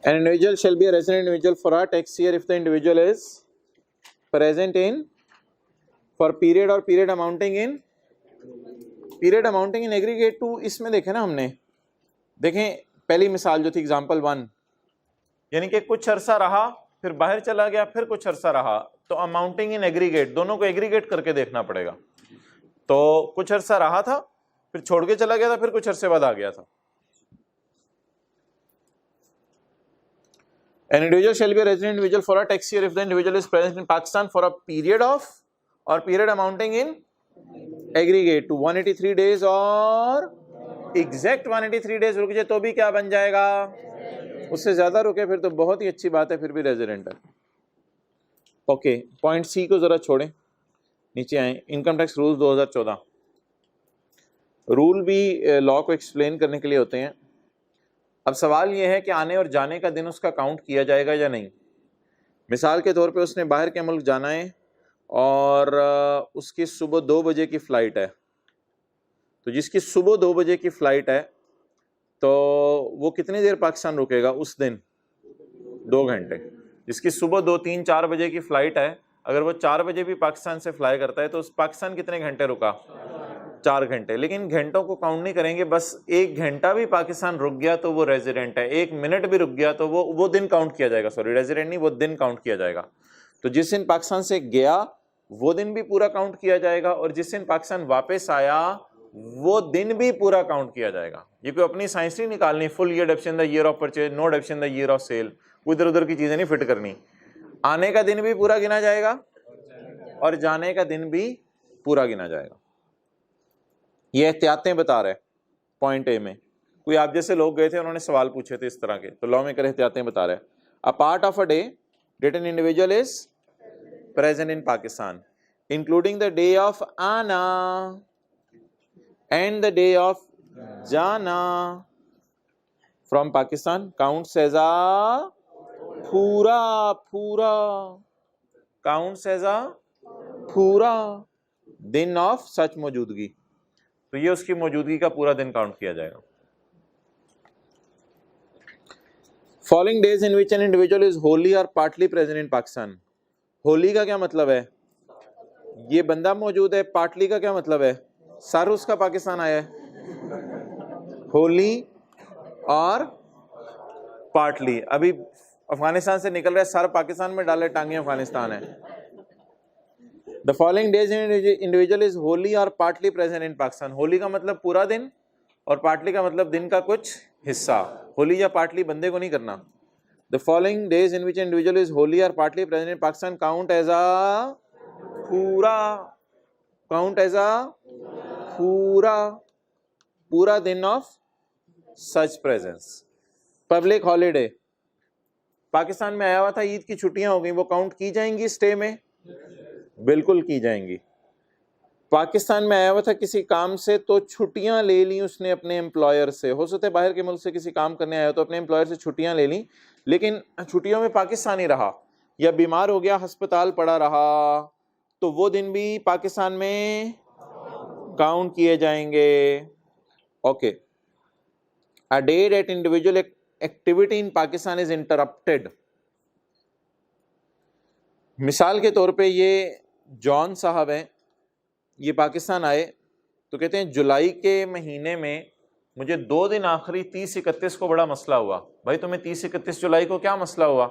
An individual shall be a resident individual for a tax year if the individual is present in for period or period amounting in aggregate to। इसमें देखें ना हमने, देखें पहली मिसाल जो थी एग्जांपल 1, यानी कि कुछ अरसा रहा फिर बाहर चला गया फिर कुछ अरसा रहा, तो अमाउंटिंग इन एग्रीगेट, दोनों को एग्रीगेट करके देखना पड़ेगा। तो कुछ अरसा रहा था फिर छोड़ के चला गया था फिर कुछ अरसे बाद आ गया था। An individual shall be a resident individual for a tax year if the individual is present in Pakistan for a period of or period amounting in aggregate to 183 days और exact 183 days रुक जाए तो भी क्या बन जाएगा? उससे ज्यादा रुके फिर तो बहुत ही अच्छी बात है, फिर भी रेजिडेंट है। ओके, पॉइंट सी को जरा छोड़ें, नीचे आए। Income tax rules 2014। रूल भी लॉ को एक्सप्लेन करने के लिए होते हैं। अब सवाल यह है कि आने और जाने का दिन उसका काउंट किया जाएगा या नहीं। मिसाल के तौर पे उसने बाहर के मुल्क जाना है और उसकी सुबह 2 बजे की फ़्लाइट है, तो जिसकी सुबह 2 बजे की फ़्लाइट है तो वो कितनी देर पाकिस्तान रुकेगा उस दिन? 2 घंटे। जिसकी सुबह 2, 3, 4 बजे की फ़्लाइट है, अगर वो 4 बजे भी पाकिस्तान से फ्लाई करता है तो उस पाकिस्तान कितने घंटे रुका? 4 घंटे। लेकिन घंटों को काउंट नहीं करेंगे, बस 1 घंटा भी पाकिस्तान रुक गया तो वो रेजिडेंट है, 1 मिनट भी रुक गया तो वो दिन काउंट किया जाएगा। सॉरी, रेजिडेंट नहीं, वो दिन काउंट किया जाएगा। तो जिस दिन पाकिस्तान से गया वो दिन भी पूरा काउंट किया जाएगा, और जिस दिन पाकिस्तान वापस आया वो दिन भी पूरा काउंट किया जाएगा। ये कोई अपनी साइंस नहीं निकालनी, full year depreciation the year of purchase, no depreciation the year of sale, उधर उधर की चीजें नहीं फिट करनी। आने का दिन भी पूरा गिना जाएगा और जाने का दिन भी पूरा गिना जाएगा। ये एहतियातें बता रहे पॉइंट ए में। कोई आप जैसे लोग गए थे, उन्होंने सवाल पूछे थे इस तरह के, तो लॉ मेकर एहतियातें बता रहे। A part of a day that an individual is present in Pakistan including the day of आना एंड द डे ऑफ जाना from Pakistan counts as a पूरा काउंट्स एज अ पूरा दिन ऑफ सच मौजूदगी। तो ये उसकी मौजूदगी का पूरा दिन काउंट किया जाएगा। Following days in which an individual is wholly or partly present in Pakistan. Wholly का क्या मतलब है? ये बंदा मौजूद है। पार्टली का क्या मतलब है? सर उसका पाकिस्तान आया है। Holi or partly. अभी अफगानिस्तान से निकल रहा है, सर पाकिस्तान में डाले, टांगे अफगानिस्तान है। The following days in individual is wholly or partly present in Pakistan. Wholly का मतलब पूरा दिन और पार्टली का मतलब दिन का कुछ हिस्सा। होली या पार्टली बंदे को नहीं करना। The following days in which individual is wholly or partly present in Pakistan count as a पूरा, काउंट एज अ पूरा दिन of such presence. Public holiday, Pakistan में आया हुआ था, ईद की छुट्टियां हो गई, वो काउंट की जाएंगी स्टे में? बिल्कुल की जाएंगी। पाकिस्तान में आया हुआ था किसी काम से, तो छुट्टियां ले ली उसने अपने एम्प्लॉयर से। हो सकता है बाहर के मुल्क से किसी काम करने आया तो अपने एम्प्लॉयर से छुट्टियां ले ली, लेकिन छुट्टियों में पाकिस्तान ही रहा या बीमार हो गया, अस्पताल पड़ा रहा, तो वो दिन भी पाकिस्तान में काउंट किए जाएंगे। Okay. A day that individual activity in Pakistan is interrupted. मिसाल के तौर पे ये जॉन साहब हैं, ये पाकिस्तान आए तो कहते हैं जुलाई के महीने में मुझे 2 दिन आखिरी 30-31 को बड़ा मसला हुआ। भाई तुम्हें 30-31 जुलाई को क्या मसला हुआ?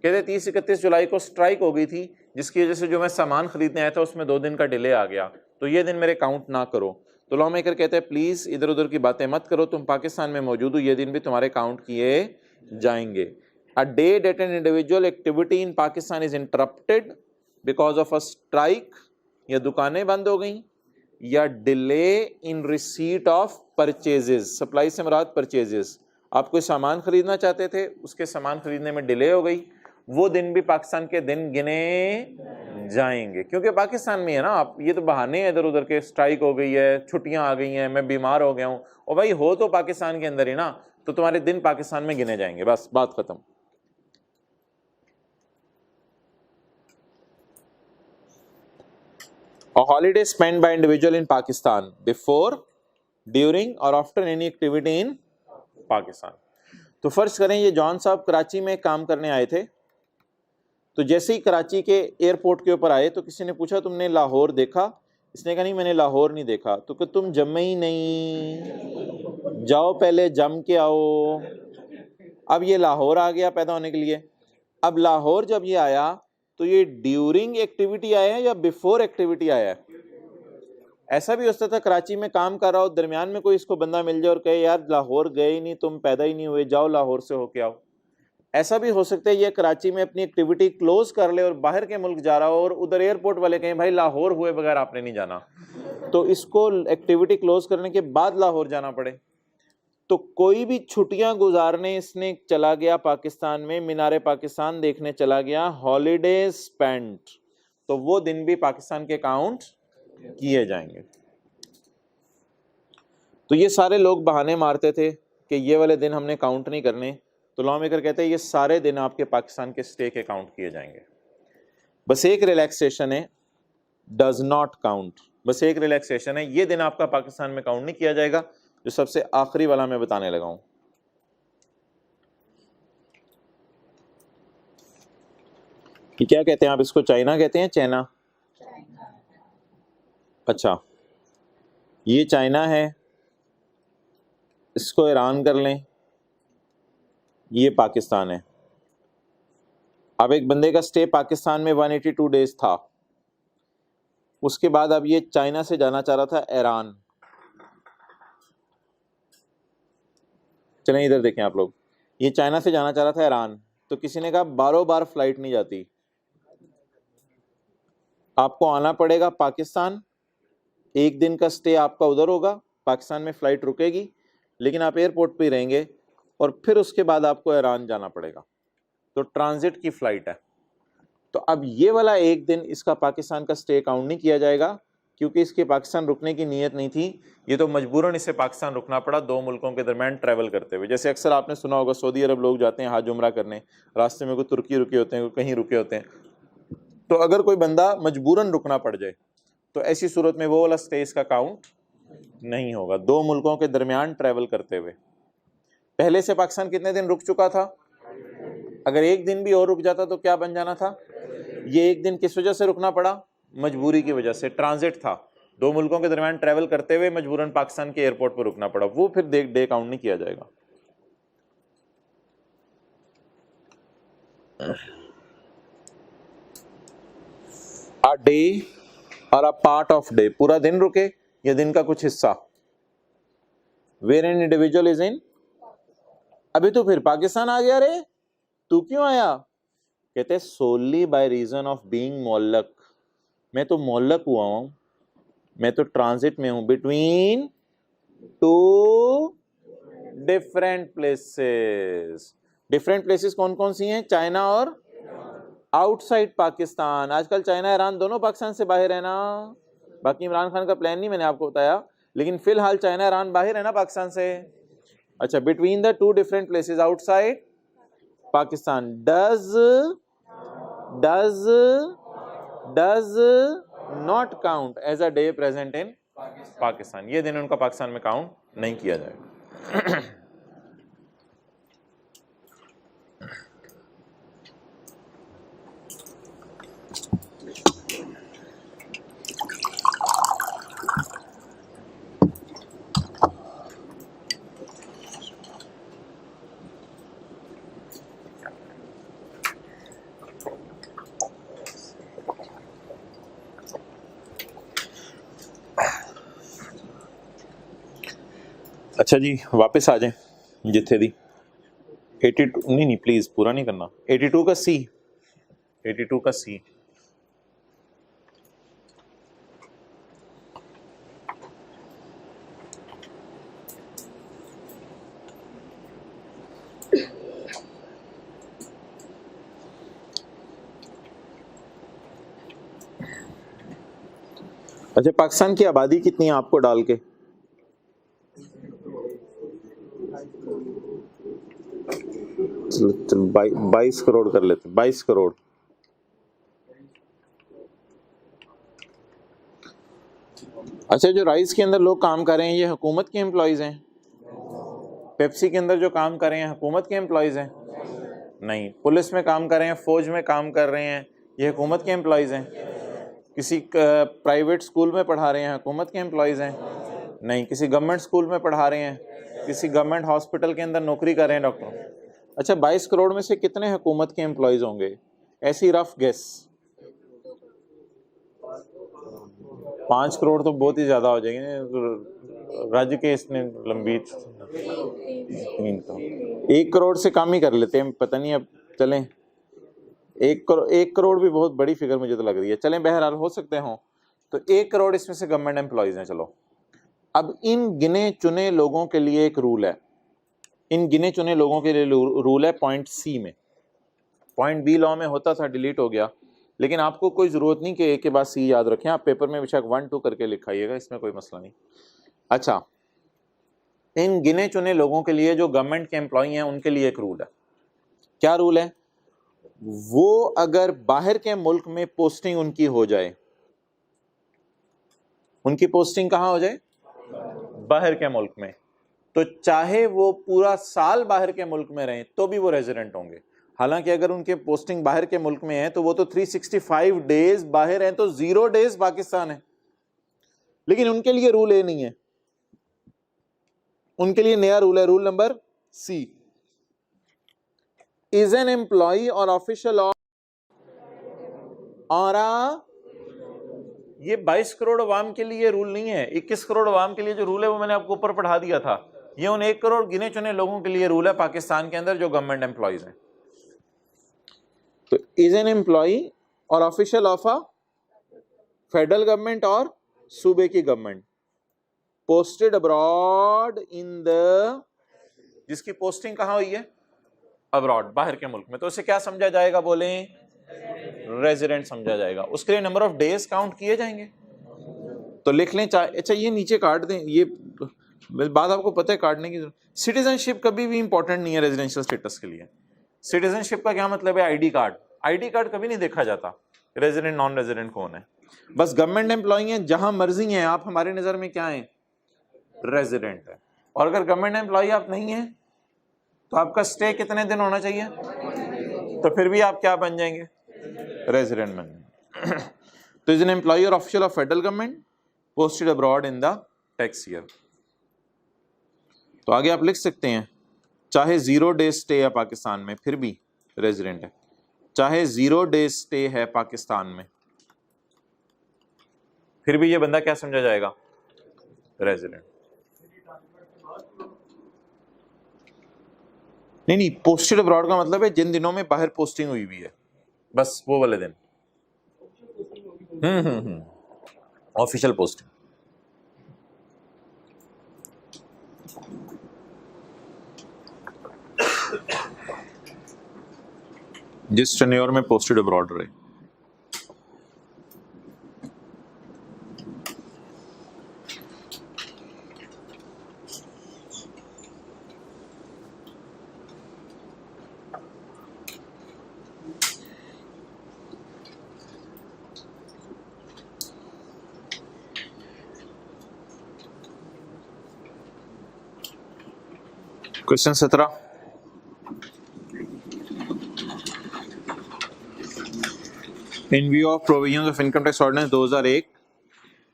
कहते 30-31 जुलाई को स्ट्राइक हो गई थी, जिसकी वजह से जो मैं सामान खरीदने आया था उसमें 2 दिन का डिले आ गया, तो ये दिन मेरे काउंट ना करो। तो लॉ मेकर कहते हैं प्लीज़ इधर उधर की बातें मत करो, तुम पाकिस्तान में मौजूद हो, ये दिन भी तुम्हारे काउंट किए जाएंगे। A day that an individual activity in Pakistan is interrupted because of a strike, या दुकानें बंद हो गई, या delay in receipt of purchases. Supply से मुराद परचेजेस। आप कोई सामान खरीदना चाहते थे, उसके सामान खरीदने में डिले हो गई, वो दिन भी पाकिस्तान के दिन गिने जाएंगे, क्योंकि पाकिस्तान में है ना आप। ये तो बहाने हैं इधर उधर के, स्ट्राइक हो गई है, छुट्टियां आ गई हैं, मैं बीमार हो गया हूं, और भाई हो तो पाकिस्तान के अंदर ही ना, तो तुम्हारे दिन पाकिस्तान में गिने जाएंगे, बस बात खत्म। A holiday spent by individual in Pakistan before, during or after any activity in Pakistan। तो फर्ज करें ये जॉन साहब कराची में काम करने आए थे, तो जैसे ही कराची के एयरपोर्ट के ऊपर आए तो किसी ने पूछा तुमने लाहौर देखा? इसने कहा नहीं मैंने लाहौर नहीं देखा। तो कि तुम जमे ही नहीं, जाओ पहले जम के आओ। अब ये लाहौर आ गया पैदा होने के लिए। अब लाहौर जब ये आया तो ये ड्यूरिंग एक्टिविटी आया है या बिफोर एक्टिविटी आया है? ऐसा भी हो सकता था कराची में काम कर रहा हो, दरमियान में कोई इसको बंदा मिल जाए और कहे यार लाहौर गए ही नहीं, तुम पैदा ही नहीं हुए, जाओ लाहौर से होके आओ। ऐसा भी हो सकता है ये कराची में अपनी एक्टिविटी क्लोज कर ले और बाहर के मुल्क जा रहा हो, और उधर एयरपोर्ट वाले कहें भाई लाहौर हुए बगैर आपने नहीं जाना, तो इसको एक्टिविटी क्लोज करने के बाद लाहौर जाना पड़े। तो कोई भी छुट्टियां गुजारने इसने चला गया पाकिस्तान में, मीनारे पाकिस्तान देखने चला गया, हॉलीडे स्पेंट, तो वो दिन भी पाकिस्तान के काउंट किए जाएंगे। तो ये सारे लोग बहाने मारते थे कि ये वाले दिन हमने काउंट नहीं करने, तो लॉ मेकर कहते हैं ये सारे दिन आपके पाकिस्तान के स्टे के काउंट किए जाएंगे। बस एक रिलैक्सेशन है, डज नॉट काउंट, बस एक रिलैक्सेशन है, ये दिन आपका पाकिस्तान में काउंट नहीं किया जाएगा, जो सबसे आखिरी वाला मैं बताने लगा हूं। कि क्या कहते हैं आप इसको, चाइना कहते हैं, चाइना, अच्छा ये चाइना है, इसको ईरान कर लें, ये पाकिस्तान है। अब एक बंदे का स्टे पाकिस्तान में 182 डेज था, उसके बाद अब ये चाइना से जाना चाह रहा था ईरान। चलें इधर देखें आप लोग, ये चाइना से जाना चाह रहा था ईरान, तो किसी ने कहा बारों बार फ्लाइट नहीं जाती, आपको आना पड़ेगा पाकिस्तान, एक दिन का स्टे आपका उधर होगा, पाकिस्तान में फ्लाइट रुकेगी, लेकिन आप एयरपोर्ट पे रहेंगे, और फिर उसके बाद आपको ईरान जाना पड़ेगा, तो ट्रांजिट की फ्लाइट है। तो अब ये वाला एक दिन इसका पाकिस्तान का स्टे काउंट नहीं किया जाएगा, क्योंकि इसके पाकिस्तान रुकने की नीयत नहीं थी, ये तो मजबूरन इसे पाकिस्तान रुकना पड़ा दो मुल्कों के दरमियान ट्रैवल करते हुए। जैसे अक्सर आपने सुना होगा सऊदी अरब लोग जाते हैं हज उम्रा करने, रास्ते में कोई तुर्की रुके होते हैं, कोई कहीं रुके होते हैं, तो अगर कोई बंदा मजबूरन रुकना पड़ जाए तो ऐसी सूरत में वो वाला स्टे इसका काउंट नहीं होगा, दो मुल्कों के दरमियान ट्रैवल करते हुए। पहले से पाकिस्तान कितने दिन रुक चुका था, अगर एक दिन भी और रुक जाता तो क्या बन जाना था, ये एक दिन किस वजह से रुकना पड़ा, मजबूरी की वजह से, ट्रांजिट था, दो मुल्कों के दरमियान ट्रैवल करते हुए मजबूरन पाकिस्तान के एयरपोर्ट पर रुकना पड़ा, वो फिर डे काउंट नहीं किया जाएगा। अ डे और अ पार्ट ऑफ डे, पूरा दिन रुके या दिन का कुछ हिस्सा, where an individual is in, अभी तो फिर पाकिस्तान आ गया रे, तू क्यों आया, कहते सोली बाय रीजन ऑफ बीइंग मोल्लक, मैं तो मोल्लक हुआ हूं, मैं तो ट्रांजिट में हूं between two different places. Different places कौन कौन सी हैं, चाइना और आउटसाइड पाकिस्तान। आजकल चाइना ईरान दोनों पाकिस्तान से बाहर है ना, बाकी इमरान खान का प्लान नहीं मैंने आपको बताया, लेकिन फिलहाल चाइना ईरान बाहर है ना पाकिस्तान से। अच्छा, between the two different places outside Pakistan, does not count as a day present in Pakistan, ये दिन उनका पाकिस्तान में काउंट नहीं किया जाएगा। अच्छा जी, वापस आ जाएं जिथे दी 82, नहीं प्लीज पूरा नहीं करना, 82 का सी, 82 का सी, अच्छा पाकिस्तान की आबादी कितनी है आपको डाल के, चलो 22 करोड़ कर लेते, 22 करोड़। अच्छा, जो राइस के अंदर लोग काम कर रहे हैं ये हुकूमत के एम्प्लॉयज हैं, पेप्सी के अंदर जो काम कर रहे हैं हुकूमत के एम्प्लॉयज हैं, नहीं, पुलिस में काम कर रहे हैं, फौज में काम कर रहे हैं, ये हुकूमत के एम्प्लॉयज हैं, किसी प्राइवेट स्कूल में पढ़ा रहे हैं हुकूमत के एम्प्लॉयज हैं, नहीं, किसी गवर्नमेंट स्कूल में पढ़ा रहे हैं, किसी गवर्नमेंट हॉस्पिटल के अंदर नौकरी कर रहे हैं डॉक्टर। अच्छा, 22 करोड़ में से कितने हुकूमत के एम्प्लॉयज होंगे, ऐसी रफ गेस, 5 करोड़ तो बहुत ही ज्यादा हो जाएंगे, राज्य के इसने लंबी 1 करोड़ से कम ही कर लेते हैं, पता नहीं, अब चलें 1 करोड़ भी बहुत बड़ी फिगर मुझे तो लग रही है, चलें बहरहाल हो सकते हो, तो 1 करोड़ इसमें से गवर्नमेंट एम्प्लॉयज हैं। चलो अब इन गिने चुने लोगों के लिए एक रूल है, इन गिने चुने लोगों के लिए रूल है पॉइंट सी में, पॉइंट बी लॉ में होता था, डिलीट हो गया, लेकिन आपको कोई जरूरत नहीं कि ए के बाद सी याद रखें, आप पेपर में बेशक 1 2 करके लिखाइएगा, इसमें कोई मसला नहीं। अच्छा, इन गिने चुने लोगों के लिए जो गवर्नमेंट के एम्प्लॉई हैं उनके लिए एक रूल है। क्या रूल है? वो अगर बाहर के मुल्क में पोस्टिंग उनकी हो जाए, उनकी पोस्टिंग कहां हो जाए? बाहर के मुल्क में, तो चाहे वो पूरा साल बाहर के मुल्क में रहें तो भी वो रेजिडेंट होंगे। हालांकि अगर उनके पोस्टिंग बाहर के मुल्क में है तो वो तो 365 डेज बाहर हैं, तो 0 डेज पाकिस्तान है। लेकिन उनके लिए रूल ए नहीं है, उनके लिए नया रूल है, rule number C. Is an employee or official of और ये 22 करोड़ अवाम के लिए रूल नहीं है। 21 करोड़ अवाम के लिए जो रूल है वो मैंने आपको ऊपर पढ़ा दिया था। ये उन 1 करोड़ गिने चुने लोगों के लिए रूल है पाकिस्तान के अंदर जो गवर्नमेंट एम्प्लॉयज हैं। तो is an employee or official of a federal government और सूबे की government posted abroad in the, जिसकी पोस्टिंग कहां हुई है? अब्रॉड, बाहर के मुल्क में, तो उसे क्या समझा जाएगा? बोले रेजिडेंट समझा जाएगा। उसके लिए नंबर ऑफ डेज काउंट किए जाएंगे। तो लिख लें, अच्छा ये नीचे काट दें, ये बात आपको पता है काटने की। सिटीजनशिप कभी भी इंपॉर्टेंट नहीं है रेजिडेंशियल स्टेटस के लिए। सिटीजनशिप का क्या मतलब है? ID card. आईडी कार्ड कभी नहीं देखा जाता रेजिडेंट नॉन रेजिडेंट कौन है। बस गवर्नमेंट एम्प्लॉई हैं, जहां मर्जी हैं आप, हमारी नजर में क्या है? रेजिडेंट है। और अगर गवर्नमेंट एम्प्लॉई आप नहीं है तो आपका स्टे कितने दिन होना चाहिए? तो फिर भी आप क्या बन जाएंगे? रेजिडेंट बन जाएंगे। तो is an employee or official of federal government posted abroad in the tax year. तो आगे आप लिख सकते हैं, चाहे 0 डेज स्टे है पाकिस्तान में फिर भी रेजिडेंट है, चाहे 0 डेज स्टे है पाकिस्तान में फिर भी ये बंदा क्या समझा जाएगा? रेजिडेंट। नहीं, पोस्टेड अब्रॉड का मतलब है जिन दिनों में बाहर पोस्टिंग हुई हुई है, बस वो वाले दिन। Official posting. जिस टेन्योर में पोस्टेड अब्रॉड रहे। Question 17, in view of provisions of income tax ordinance 2001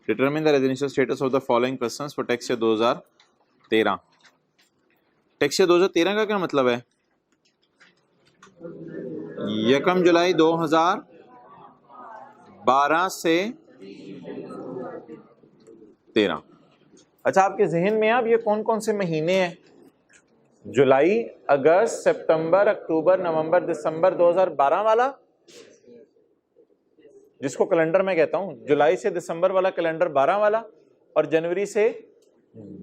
determine the residential status of the following persons for tax year 2013। Tax year 2013 का क्या मतलब है? 1 जुलाई 2012 से 13। अच्छा, आपके जहन में अब ये कौन कौन से महीने हैं? जुलाई, अगस्त, सितंबर, अक्टूबर, नवंबर, दिसंबर 2012 वाला, जिसको कैलेंडर में कहता हूं, जुलाई से दिसंबर वाला कैलेंडर 12 वाला, और जनवरी से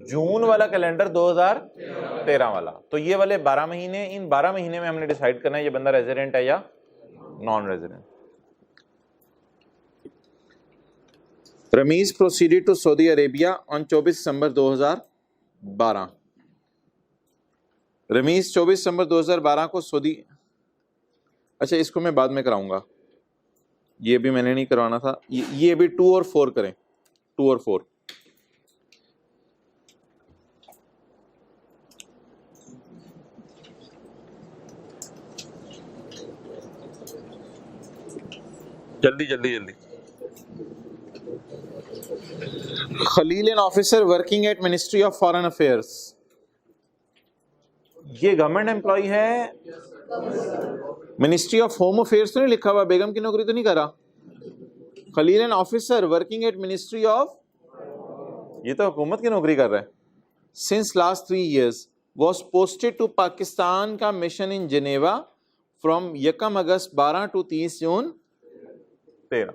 जून वाला कैलेंडर 2013 वाला। तो ये वाले 12 महीने, इन 12 महीने में हमने डिसाइड करना है ये बंदा रेजिडेंट है या non resident. Ramiz proceeded to Saudi Arabia on 24 दिसंबर 2012। रमीज 24 दिसंबर 2012 को सऊदी, अच्छा इसको मैं बाद में कराऊंगा, ये भी मैंने नहीं करवाना था। ये भी 2 और 4 करें, 2 और 4। जल्दी जल्दी जल्दी। Khalil an officer working at ministry of foreign affairs, ये गवर्नमेंट एम्प्लॉय है। मिनिस्ट्री ऑफ होम अफेयर्स तो नहीं लिखा हुआ, बेगम की नौकरी तो नहीं करा। Khalil an officer working at ministry of, ये तो हुकूमत की नौकरी कर रहा है। Since last 3 years was posted to Pakistan का mission in Geneva from 1 August 12 to 30 June 13।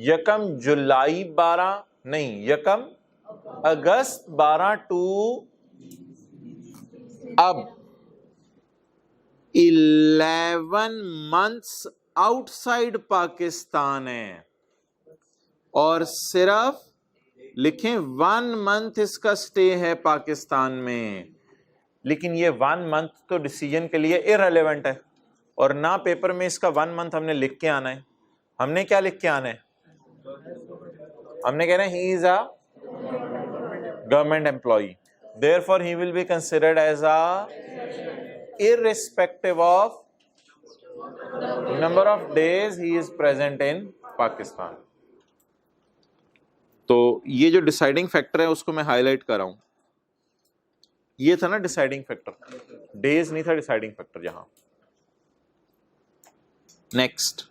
1 July 12 नहीं, 1 अगस्त 12 टू अब 11 months आउटसाइड पाकिस्तान है, और सिर्फ लिखें 1 मंथ इसका स्टे है पाकिस्तान में, लेकिन ये 1 मंथ तो डिसीजन के लिए इररिलेवेंट है और ना पेपर में इसका 1 मंथ हमने लिख के आना है। हमने क्या लिख के आना है? हमने कहना है he is a government employee, therefore he will be considered as a irrespective of number of days he is present in Pakistan. तो ये जो डिसाइडिंग फैक्टर है उसको मैं हाईलाइट कर रहा हूं। ये था ना डिसाइडिंग फैक्टर, डेज नहीं था डिसाइडिंग फैक्टर यहां। नेक्स्ट,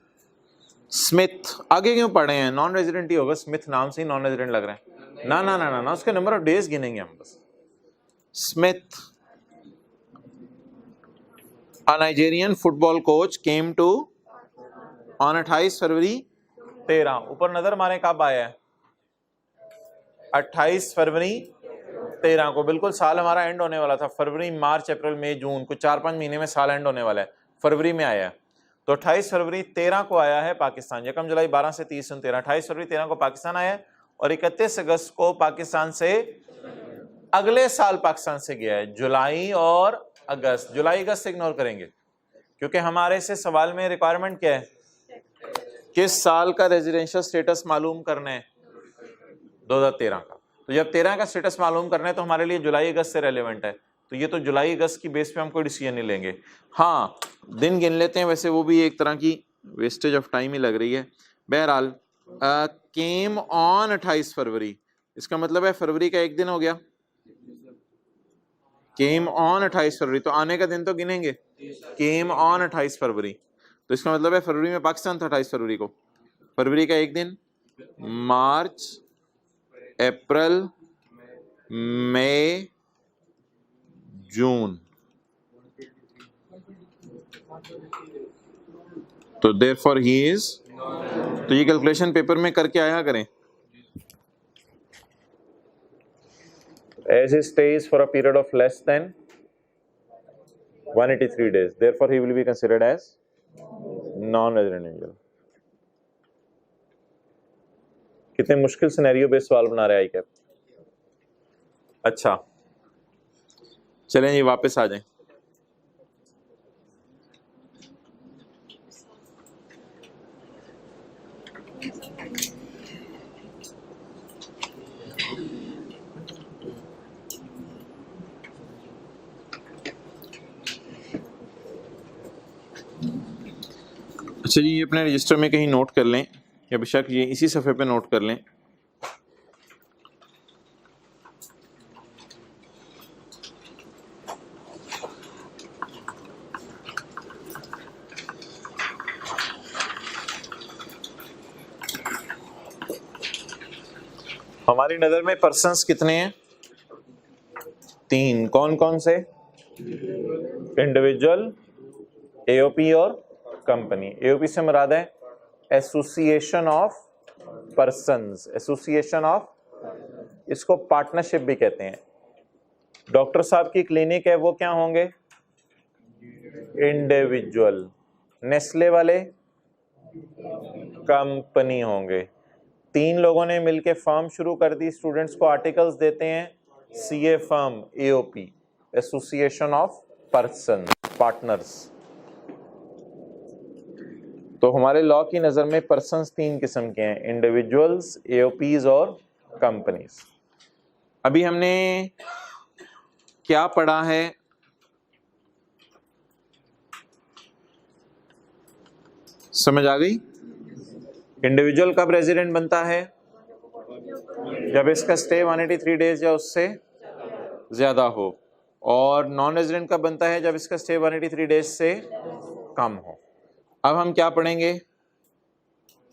स्मिथ आगे क्यों पढ़े हैं? नॉन रेजिडेंट ही होगा, स्मिथ नाम से ही नॉन रेजिडेंट लग रहा है। ना ना ना ना ना, उसके नंबर ऑफ डेज गिनेंगे हम बस। Smith, a Nigerian football coach came to on 28 फरवरी 13। ऊपर नजर मारे कब आया है? 28 फरवरी 13 को। बिल्कुल साल हमारा एंड होने वाला था, फरवरी मार्च अप्रैल मई जून, कुछ 4-5 महीने में साल एंड होने वाला है, फरवरी में आया है। तो 28 फरवरी 13 को आया है पाकिस्तान। यकम जुलाई 12 से 30 13, 28 फरवरी 13 को पाकिस्तान आया है और 31 अगस्त को पाकिस्तान से अगले साल पाकिस्तान से गया है। जुलाई और अगस्त, जुलाई अगस्त इग्नोर करेंगे क्योंकि हमारे से सवाल में रिक्वायरमेंट क्या है? किस साल का रेजिडेंशियल स्टेटस मालूम करना है? 2013 का। तो जब 13 का स्टेटस मालूम करना है तो हमारे लिए जुलाई अगस्त से रेलेवेंट है। तो ये तो जुलाई अगस्त की बेस पे हम कोई डिसीजन नहीं लेंगे। हाँ, दिन गिन लेते हैं, वैसे वो भी एक तरह की वेस्टेज ऑफ टाइम ही लग रही है। बहरहाल केम ऑन 28 फरवरी, इसका मतलब है फरवरी का एक दिन हो गया। केम ऑन 28 फरवरी, तो आने का दिन तो गिनेंगे। केम ऑन 28 फरवरी, तो इसका मतलब है फरवरी में पाकिस्तान था 28 फरवरी को। फरवरी का एक दिन, मार्च, अप्रैल, मई, जून। तो देयरफॉर ही इज, तो ये कैलकुलेशन पेपर में करके आया करें। As he stays for a period of less than 183 days, therefore he will be considered as non-resident individual। कितने मुश्किल सिनेरियो बेस्ड सवाल बना रहे हैं आई कैप। अच्छा, चलें जी वापस आ जाएं। अच्छा जी, ये अपने रजिस्टर में कहीं नोट कर लें या बेशक ये इसी सफ़े पे नोट कर लें। हमारी नज़र में पर्सन्स कितने हैं? 3। कौन कौन से? इंडिविजुअल, एओपी और कंपनी। एओपी से मुराद है association of persons, association of, इसको पार्टनरशिप भी कहते हैं। डॉक्टर साहब की क्लिनिक है, वो क्या होंगे? इंडिविजुअल। नेस्ले वाले कंपनी होंगे। 3 लोगों ने मिलकर फर्म शुरू कर दी, स्टूडेंट्स को आर्टिकल्स देते हैं, CA firm, AOP, association of person, partners. तो हमारे लॉ की नज़र में पर्सन्स 3 किस्म के हैं, इंडिविजुअल्स, एओपीज और कंपनीज। अभी हमने क्या पढ़ा है? समझ आ गई? इंडिविजुअल कब रेजिडेंट बनता है? जब इसका स्टे 183 डेज या उससे ज्यादा हो। और नॉन रेजिडेंट कब बनता है? जब इसका स्टे 183 डेज से कम हो। अब हम क्या पढ़ेंगे?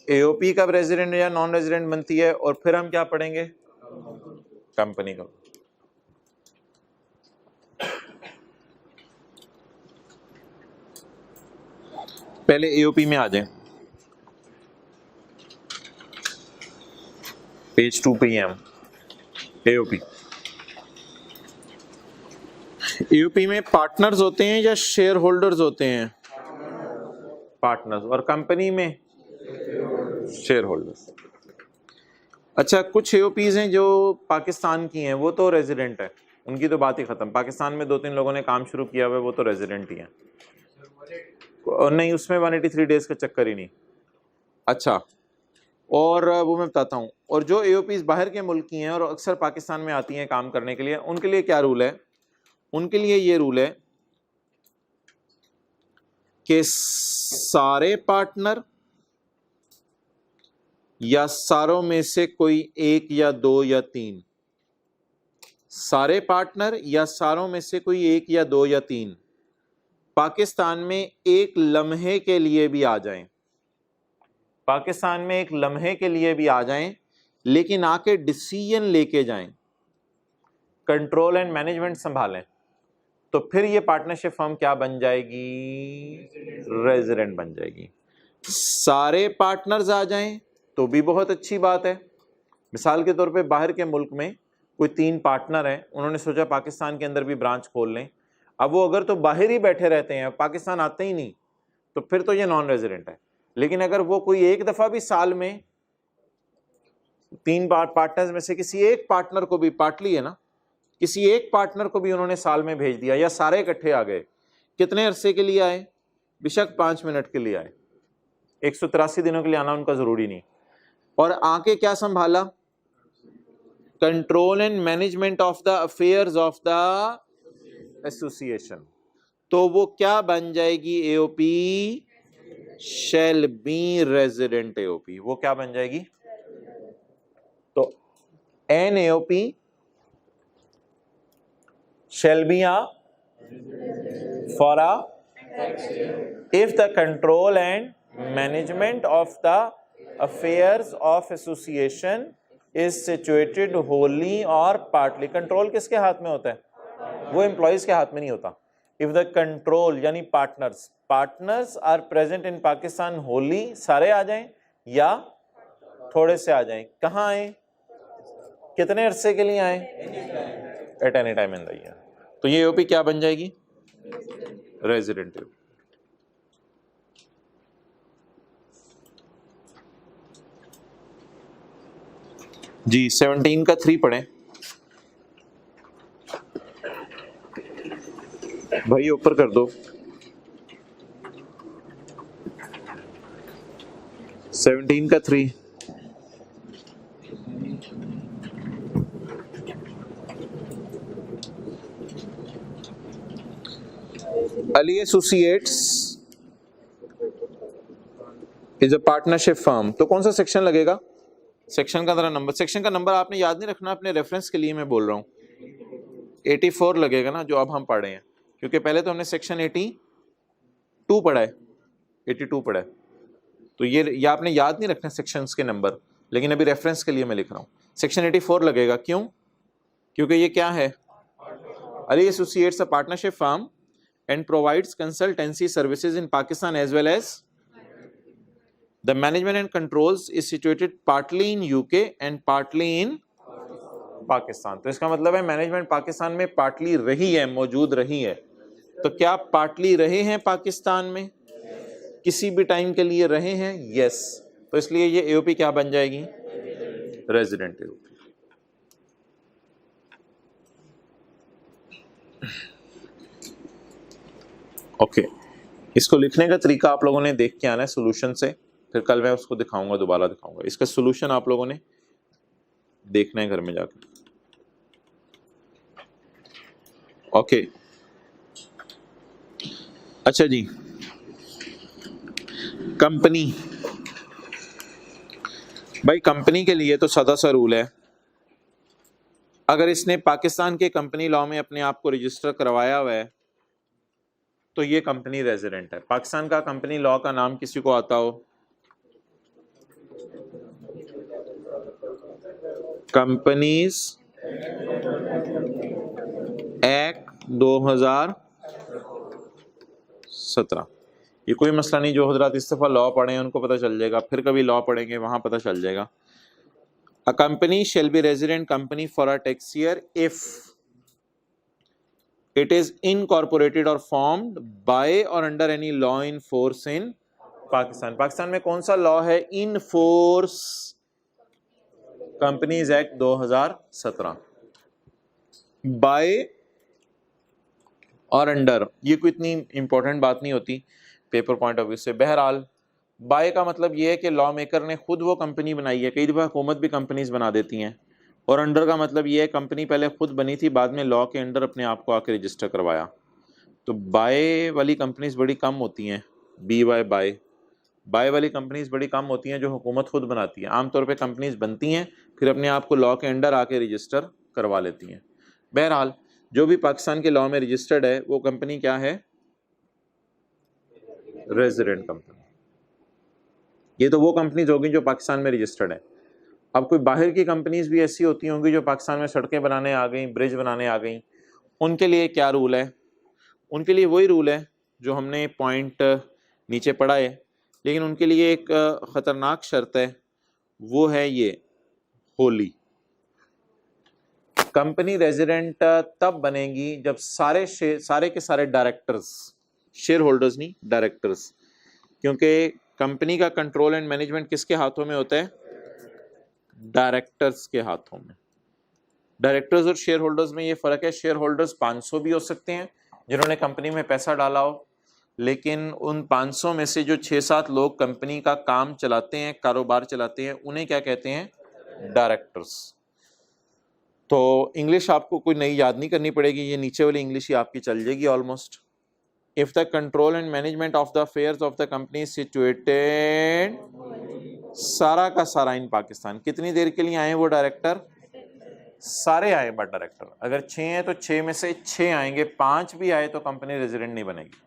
एओपी कब रेजिडेंट या नॉन रेजिडेंट बनती है, और फिर हम क्या पढ़ेंगे? कंपनी कब। पहले एओपी में आ जाए, पेज 2 पे ही हम। एओपी, एओपी में पार्टनर्स होते हैं या शेयर होल्डर्स होते हैं? पार्टनर्स। और कंपनी में शेयर होल्डर्स। अच्छा, कुछ एओपीज हैं जो पाकिस्तान की हैं, वो तो रेजिडेंट है, उनकी तो बात ही खत्म। पाकिस्तान में 2-3 लोगों ने काम शुरू किया हुआ है, वो तो रेजिडेंट ही हैं। और नहीं, उसमें 183 डेज का चक्कर ही नहीं। अच्छा, और वो मैं बताता हूँ। और जो एओपीज बाहर के मुल्क की हैं और अक्सर पाकिस्तान में आती हैं काम करने के लिए, उनके लिए क्या रूल है? उनके लिए ये रूल है कि सारे पार्टनर या सारों में से कोई एक या दो या तीन, सारे पार्टनर या सारों में से कोई एक या दो या तीन पाकिस्तान में एक लम्हे के लिए भी आ जाएं, पाकिस्तान में एक लम्हे के लिए भी आ जाएं, लेकिन आके डिसीजन लेके जाएं, कंट्रोल एंड मैनेजमेंट संभालें, तो फिर ये पार्टनरशिप फर्म क्या बन जाएगी? रेजिडेंट बन जाएगी। सारे पार्टनर्स आ जाएं तो भी बहुत अच्छी बात है। मिसाल के तौर पे बाहर के मुल्क में कोई 3 पार्टनर हैं, उन्होंने सोचा पाकिस्तान के अंदर भी ब्रांच खोल लें। अब वो अगर तो बाहर ही बैठे रहते हैं, पाकिस्तान आते ही नहीं, तो फिर तो ये नॉन रेजिडेंट है। लेकिन अगर वो कोई एक दफा भी साल में 3 पार्टनर्स में से किसी एक पार्टनर को भी, पार्टली है ना, किसी एक पार्टनर को भी उन्होंने साल में भेज दिया, या सारे इकट्ठे आ गए, कितने अरसे के लिए आए? बेशक 5 मिनट के लिए आए, 183 दिनों के लिए आना उनका जरूरी नहीं। और आके क्या संभाला? Control and management of the affairs of the association, तो वो क्या बन जाएगी? AOP shall be resident AOP. वो क्या बन जाएगी? तो an AOP shall be a for a if the control and management of the affairs of association is situated wholly or partly। Control किसके हाथ में होता है? वो एम्प्लॉइज के हाथ में नहीं होता। इफ द कंट्रोल यानी partners are present in Pakistan wholly, सारे आ जाएं या थोड़े से आ जाएं, कहाँ आए, कितने अरसे के लिए आए? At any time in the year. तो ये एओपी क्या बन जाएगी? Resident AOP. जी 17 का 3 पढ़ें भाई, ऊपर कर दो। 17 का 3 Ali associates is a partnership firm. तो कौन सा सेक्शन लगेगा? सेक्शन का जरा नंबर, सेक्शन का नंबर आपने याद नहीं रखना, अपने रेफरेंस के लिए मैं बोल रहा हूँ। 84 लगेगा ना, जो अब हम पढ़ रहे हैं, क्योंकि पहले तो हमने सेक्शन 82 पढ़ा है, 82 पढ़ा है। तो ये आपने याद नहीं रखना सेक्शंस के नंबर, लेकिन अभी रेफरेंस के लिए मैं लिख रहा हूँ। सेक्शन 84 लगेगा। क्यों? क्योंकि ये क्या है? Ali associates a partnership firm and provides consultancy services in Pakistan as well as the management and controls is situated partly in UK and partly in Pakistan। तो इसका मतलब है मैनेजमेंट पाकिस्तान में पार्टली रही है, मौजूद रही है। तो क्या पार्टली रहे हैं पाकिस्तान में? किसी भी टाइम के लिए रहे हैं? यस। तो इसलिए ये एओपी क्या बन जाएगी? Resident AOP. ओके, इसको लिखने का तरीका आप लोगों ने देख के आना है सोल्यूशन से, फिर कल मैं उसको दिखाऊंगा, दोबारा दिखाऊंगा। इसका सोल्यूशन आप लोगों ने देखना है घर में जाकर। ओके, अच्छा जी, कंपनी, भाई कंपनी के लिए तो सादा सा रूल है, अगर इसने पाकिस्तान के कंपनी लॉ में अपने आप को रजिस्टर करवाया हुआ है तो ये कंपनी रेजिडेंट है। पाकिस्तान का कंपनी लॉ का नाम किसी को आता हो? Companies act 2017। ये कोई मसला नहीं, जो हजरात इस दफा लॉ पढ़े हैं उनको पता चल जाएगा, फिर कभी लॉ पढ़ेंगे वहां पता चल जाएगा। A company shall be resident company for a tax year if it is incorporated or formed by or under any law in force in Pakistan. Pakistan में कौन सा लॉ है in force? Companies act 2017। By or under ये कोई इतनी important बात नहीं होती पेपर पॉइंट ऑफ व्यू से। बहरहाल बाय का मतलब ये है कि लॉ मेकर ने खुद वो कंपनी बनाई है, कई दफ़ा हुकूमत भी कंपनीज बना देती हैं। और अंडर का मतलब ये है कंपनी पहले खुद बनी थी, बाद में लॉ के अंडर अपने आप को आके रजिस्टर करवाया। तो बाय वाली कंपनीज बड़ी कम होती हैं, बाय वाली कंपनीज बड़ी कम होती हैं जो हुकूमत खुद बनाती है। आमतौर पे कंपनीज बनती हैं फिर अपने आप को लॉ के अंडर आके रजिस्टर करवा लेती हैं। बहरहाल जो भी पाकिस्तान के लॉ में रजिस्टर्ड है वो कंपनी क्या है? Resident company. ये तो वो कंपनीज होगी जो पाकिस्तान में रजिस्टर्ड है। अब कोई बाहर की कंपनीज भी ऐसी होती होंगी जो पाकिस्तान में सड़कें बनाने आ गई, ब्रिज बनाने आ गई, उनके लिए क्या रूल है? उनके लिए वही रूल है जो हमने पॉइंट नीचे पढ़ा है, लेकिन उनके लिए एक ख़तरनाक शर्त है, वो है ये होली। कंपनी रेजिडेंट तब बनेगी जब सारे के सारे डायरेक्टर्स, शेयर होल्डर्स नहीं डायरेक्टर्स, क्योंकि कंपनी का कंट्रोल एंड मैनेजमेंट किसके हाथों में होता है? डायरेक्टर्स के हाथों में। डायरेक्टर्स और शेयर होल्डर्स में ये फ़र्क है, शेयर होल्डर्स 500 भी हो सकते हैं जिन्होंने कंपनी में पैसा डाला हो, लेकिन उन 500 में से जो 6-7 लोग कंपनी का काम चलाते हैं, कारोबार चलाते हैं, उन्हें क्या कहते हैं? डायरेक्टर्स। तो इंग्लिश आपको कोई नई याद नहीं करनी पड़ेगी, ये नीचे वाली इंग्लिश ही आपकी चल जाएगी almost. If the control and management of the affairs of the company situated, सारा का सारा इन पाकिस्तान। कितनी देर के लिए आए वो डायरेक्टर? सारे आए बट डायरेक्टर। अगर 6 हैं तो 6 में से 6 आएंगे, 5 भी आए तो कंपनी रेजिडेंट नहीं बनेगी।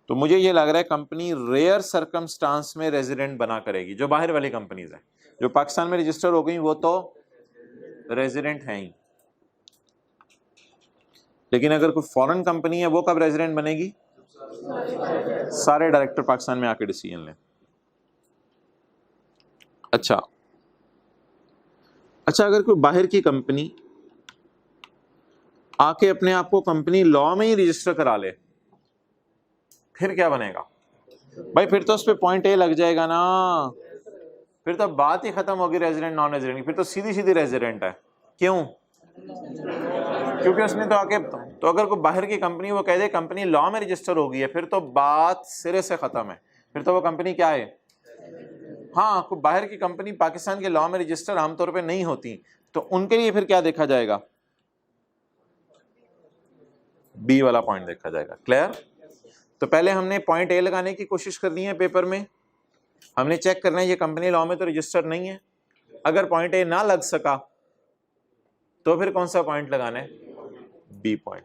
तो मुझे ये लग रहा है कंपनी रेयर सर्कमस्टांस में रेजिडेंट बना करेगी। जो बाहर वाली कंपनीज हैं जो पाकिस्तान में रजिस्टर हो गई वो तो रेजिडेंट हैं ही, लेकिन अगर कोई फॉरेन कंपनी है वो कब रेजिडेंट बनेगी? सारे डायरेक्टर पाकिस्तान में आके डिसीजन लें। अच्छा, अगर कोई बाहर की कंपनी आके अपने आप को कंपनी लॉ में ही रजिस्टर करा ले, फिर क्या बनेगा भाई? फिर तो उस पर पॉइंट ए लग जाएगा ना, फिर तो बात ही खत्म होगी रेजिडेंट नॉन रेजिडेंट, फिर तो सीधी सीधी रेजिडेंट है। क्यों? क्योंकि उसने तो आके, तो अगर कोई बाहर की कंपनी वो कह दे कंपनी लॉ में रजिस्टर हो गई है, फिर तो बात सिरे से खत्म है, फिर तो वो कंपनी क्या है? हाँ, कोई बाहर की कंपनी पाकिस्तान के लॉ में रजिस्टर आमतौर पे नहीं होती, तो उनके लिए फिर क्या देखा जाएगा? बी वाला पॉइंट देखा जाएगा। क्लियर? तो पहले हमने पॉइंट ए लगाने की कोशिश करनी है पेपर में, हमने चेक करना है ये कंपनी लॉ में तो रजिस्टर नहीं है। अगर पॉइंट ए ना लग सका तो फिर कौन सा पॉइंट लगाना है? B point.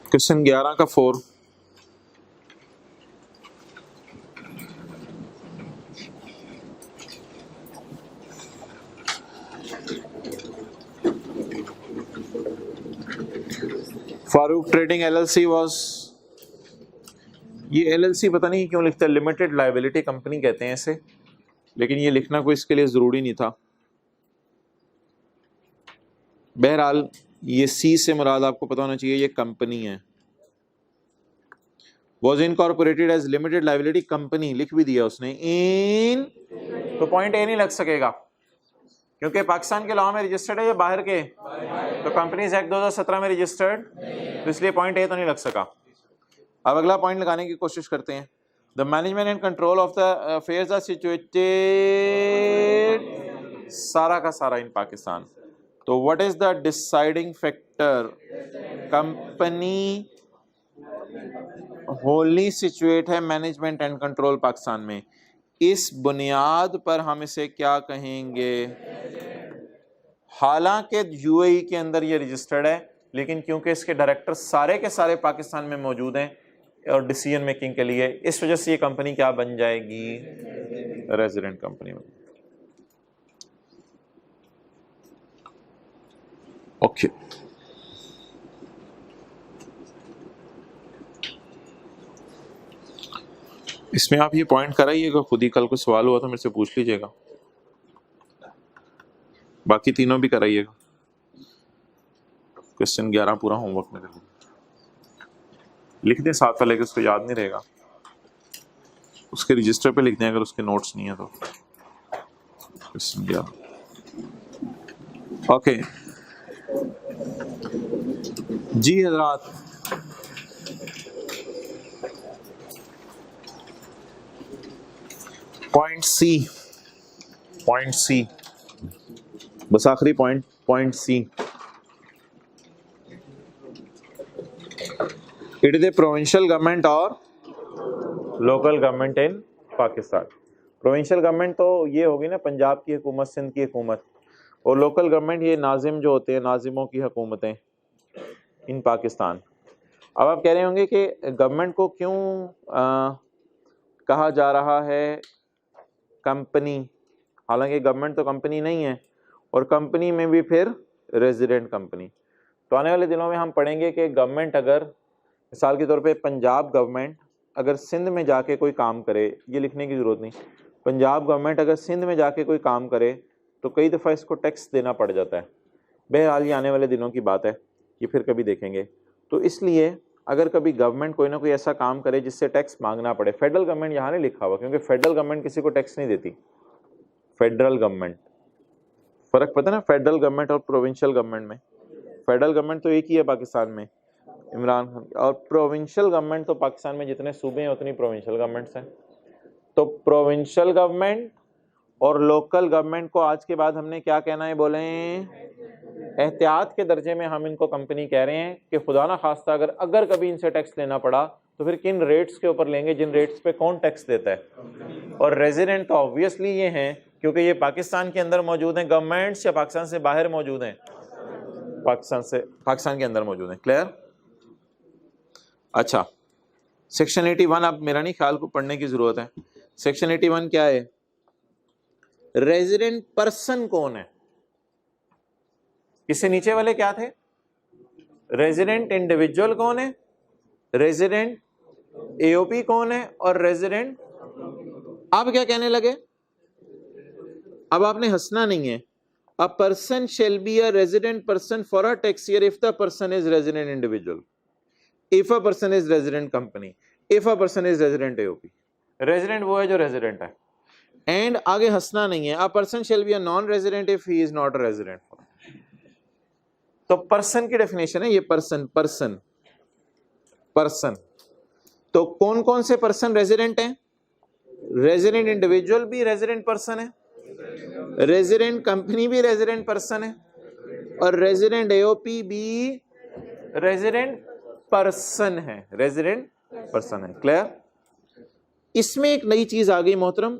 क्वेश्चन 11 का 4, फारूक ट्रेडिंग एलएलसी वाज, ये एलएलसी पता नहीं क्यों लिखता है, लिमिटेड लायबिलिटी कंपनी कहते हैं इसे, लेकिन ये लिखना कोई इसके लिए जरूरी नहीं था। बहरहाल ये सी से मुराद आपको पता होना चाहिए, ये कंपनी है। Was incorporated as limited liability company लिख भी दिया उसने इन, तो पॉइंट ए नहीं लग सकेगा क्योंकि पाकिस्तान के लॉ में रजिस्टर्ड है या बाहर के? तो कंपनीज एक्ट 2017 में रजिस्टर्ड, तो इसलिए पॉइंट ए तो नहीं लग सका। अब अगला पॉइंट लगाने की कोशिश करते हैं। The management and control of the affairs are situated, सारा का सारा इन पाकिस्तान। तो what is the deciding factor? Company wholly situate है मैनेजमेंट एंड कंट्रोल पाकिस्तान में। इस बुनियाद पर हम इसे क्या कहेंगे? हालांकि यूएई के अंदर ये रजिस्टर्ड है, लेकिन क्योंकि इसके डायरेक्टर सारे के सारे पाकिस्तान में मौजूद हैं और डिसीजन मेकिंग के लिए, इस वजह से ये कंपनी क्या बन जाएगी? रेजिडेंट कंपनी में। ओके, इसमें आप ये पॉइंट कराइएगा खुद ही, कल को सवाल हुआ तो मेरे से पूछ लीजिएगा, बाकी तीनों भी कराइएगा। क्वेश्चन 11 पूरा होमवर्क में कर लीजिए, लिख दें साथ वाले के, उसको याद नहीं रहेगा, उसके रजिस्टर पे लिख दें अगर उसके नोट्स नहीं है तो। क्वेश्चन 11 ओके जी हजरात। पॉइंट सी, बस आखिरी point C, it is a provincial government or local government in Pakistan. Provincial government तो ये होगी ना पंजाब की हुकूमत, सिंध की हुकूमत, और लोकल गवर्नमेंट ये नाजिम जो होते हैं, नाजिमों की हुकूमतें इन पाकिस्तान। अब आप कह रहे होंगे कि गवर्नमेंट को क्यों कहा जा रहा है कंपनी, हालांकि गवर्नमेंट तो कंपनी नहीं है, और कंपनी में भी फिर रेजिडेंट कंपनी। तो आने वाले दिनों में हम पढ़ेंगे कि गवर्नमेंट अगर मिसाल के तौर पे पंजाब गवर्नमेंट अगर सिंध में जाके कोई काम करे, ये लिखने की ज़रूरत नहीं, पंजाब गवर्नमेंट अगर सिंध में जाके कोई काम करे तो कई दफ़ा इसको टैक्स देना पड़ जाता है। बहरहाल ये आने वाले दिनों की बात है, ये फिर कभी देखेंगे। तो इसलिए अगर कभी गवर्नमेंट कोई ना कोई ऐसा काम करे जिससे टैक्स मांगना पड़े, फेडरल गवर्नमेंट यहाँ नहीं लिखा हुआ क्योंकि फेडरल गवर्नमेंट किसी को टैक्स नहीं देती। फेडरल गवर्नमेंट, फ़र्क पता ना फेडरल गवर्नमेंट और प्रोविंशियल गवर्नमेंट में? फेडरल गवर्नमेंट तो एक ही है पाकिस्तान में, इमरान खान, और प्रोविंशियल गवर्नमेंट तो पाकिस्तान में जितने सूबे हैं उतनी प्रोविंशियल गवर्नमेंट्स हैं। तो provincial government or local government को आज के बाद हमने क्या कहना है, बोले एहतियात के दर्जे में हम इनको कंपनी कह रहे हैं कि खुदा ना खास्ता अगर कभी इनसे टैक्स लेना पड़ा तो फिर किन रेट्स के ऊपर लेंगे, जिन रेट्स पे कौन टैक्स देता है। और रेजिडेंट तो ऑब्वियसली ये हैं क्योंकि ये पाकिस्तान के अंदर मौजूद हैं, गवर्नमेंट्स या पाकिस्तान से बाहर मौजूद हैं, पाकिस्तान के अंदर मौजूद हैं। क्लियर? अच्छा, सेक्शन 81 अब मेरा नहीं ख्याल को पढ़ने की जरूरत है। सेक्शन 81 क्या है? रेजिडेंट पर्सन कौन है? इससे नीचे वाले क्या थे? रेजिडेंट इंडिविजुअल कौन है, रेजिडेंट एओपी कौन है, और रेजिडेंट। अब क्या कहने लगे? अब आपने हंसना नहीं है। A person shall be a resident person for a tax year if the person is resident individual, if a person is resident company, if a person is resident AOP। Resident वो है जो रेजिडेंट है। And आगे हंसना नहीं है। a person shall be a non resident if he is not a resident। तो person की डेफिनेशन है ये, पर्सन। तो कौन कौन से पर्सन रेजिडेंट हैं? रेजिडेंट इंडिविजुअल भी रेजिडेंट पर्सन है, रेजिडेंट कंपनी भी रेजिडेंट पर्सन है, और रेजिडेंट एओपी भी रेजिडेंट पर्सन है, रेजिडेंट पर्सन है। क्लियर? इसमें एक नई चीज आ गई मोहतरम,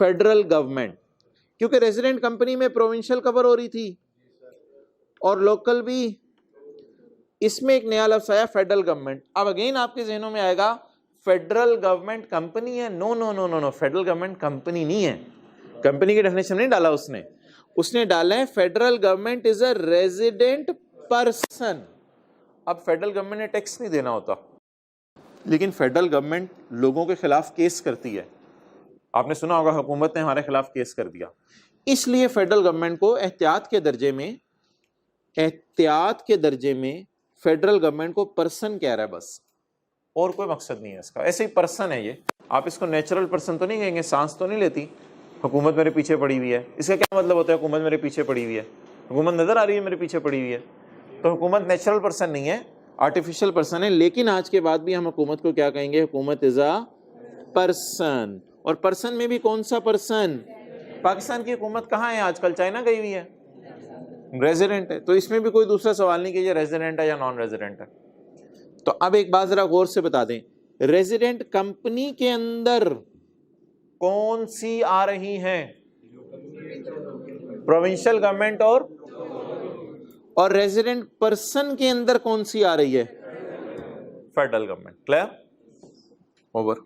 फेडरल गवर्नमेंट, क्योंकि रेजिडेंट कंपनी में प्रोविंशियल कवर हो रही थी और लोकल भी। इसमें एक नया लफ्ज आया फेडरल गवर्नमेंट। अब अगेन आपके जहनों में आएगा फेडरल गवर्नमेंट कंपनी है। No no no no no, federal government company नहीं है। कंपनी की डेफिनेशन नहीं डाला उसने डाला है federal government is a resident person. अब फेडरल गवर्नमेंट ने टैक्स नहीं देना होता, लेकिन फेडरल गवर्नमेंट लोगों के खिलाफ केस करती है। आपने सुना होगा हुकूमत ने हमारे खिलाफ केस कर दिया, इसलिए फेडरल गवर्नमेंट को एहतियात के दर्जे में फेडरल गवर्नमेंट को पर्सन कह रहा है बस, और कोई मकसद नहीं है इसका। ऐसे ही पर्सन है ये, आप इसको नेचुरल पर्सन तो नहीं कहेंगे, सांस तो नहीं लेती, हुकूमत मेरे पीछे पड़ी हुई है। इसका क्या मतलब होता है हुकूमत मेरे पीछे पड़ी हुई है? हुकूमत नजर आ रही है मेरे पीछे पड़ी हुई है, तो हुकूमत नेचुरल पर्सन नहीं है, आर्टिफिशियल पर्सन है। लेकिन आज के बाद भी हम हुकूमत को क्या कहेंगे? हुकूमत इज अ पर्सन। और पर्सन में भी कौन सा पर्सन? पाकिस्तान की हुकूमत कहाँ है आजकल? चाइना गई हुई है, रेजिडेंट है। तो इसमें भी कोई दूसरा सवाल नहीं कि ये रेजिडेंट है या नॉन रेजिडेंट है। तो अब एक बात जरा गौर से बता दें, रेजिडेंट कंपनी के अंदर कौन सी आ रही हैं? प्रोविंशियल गवर्नमेंट और रेजिडेंट पर्सन के अंदर कौन सी आ रही है? Federal government. क्लियर? ओवर।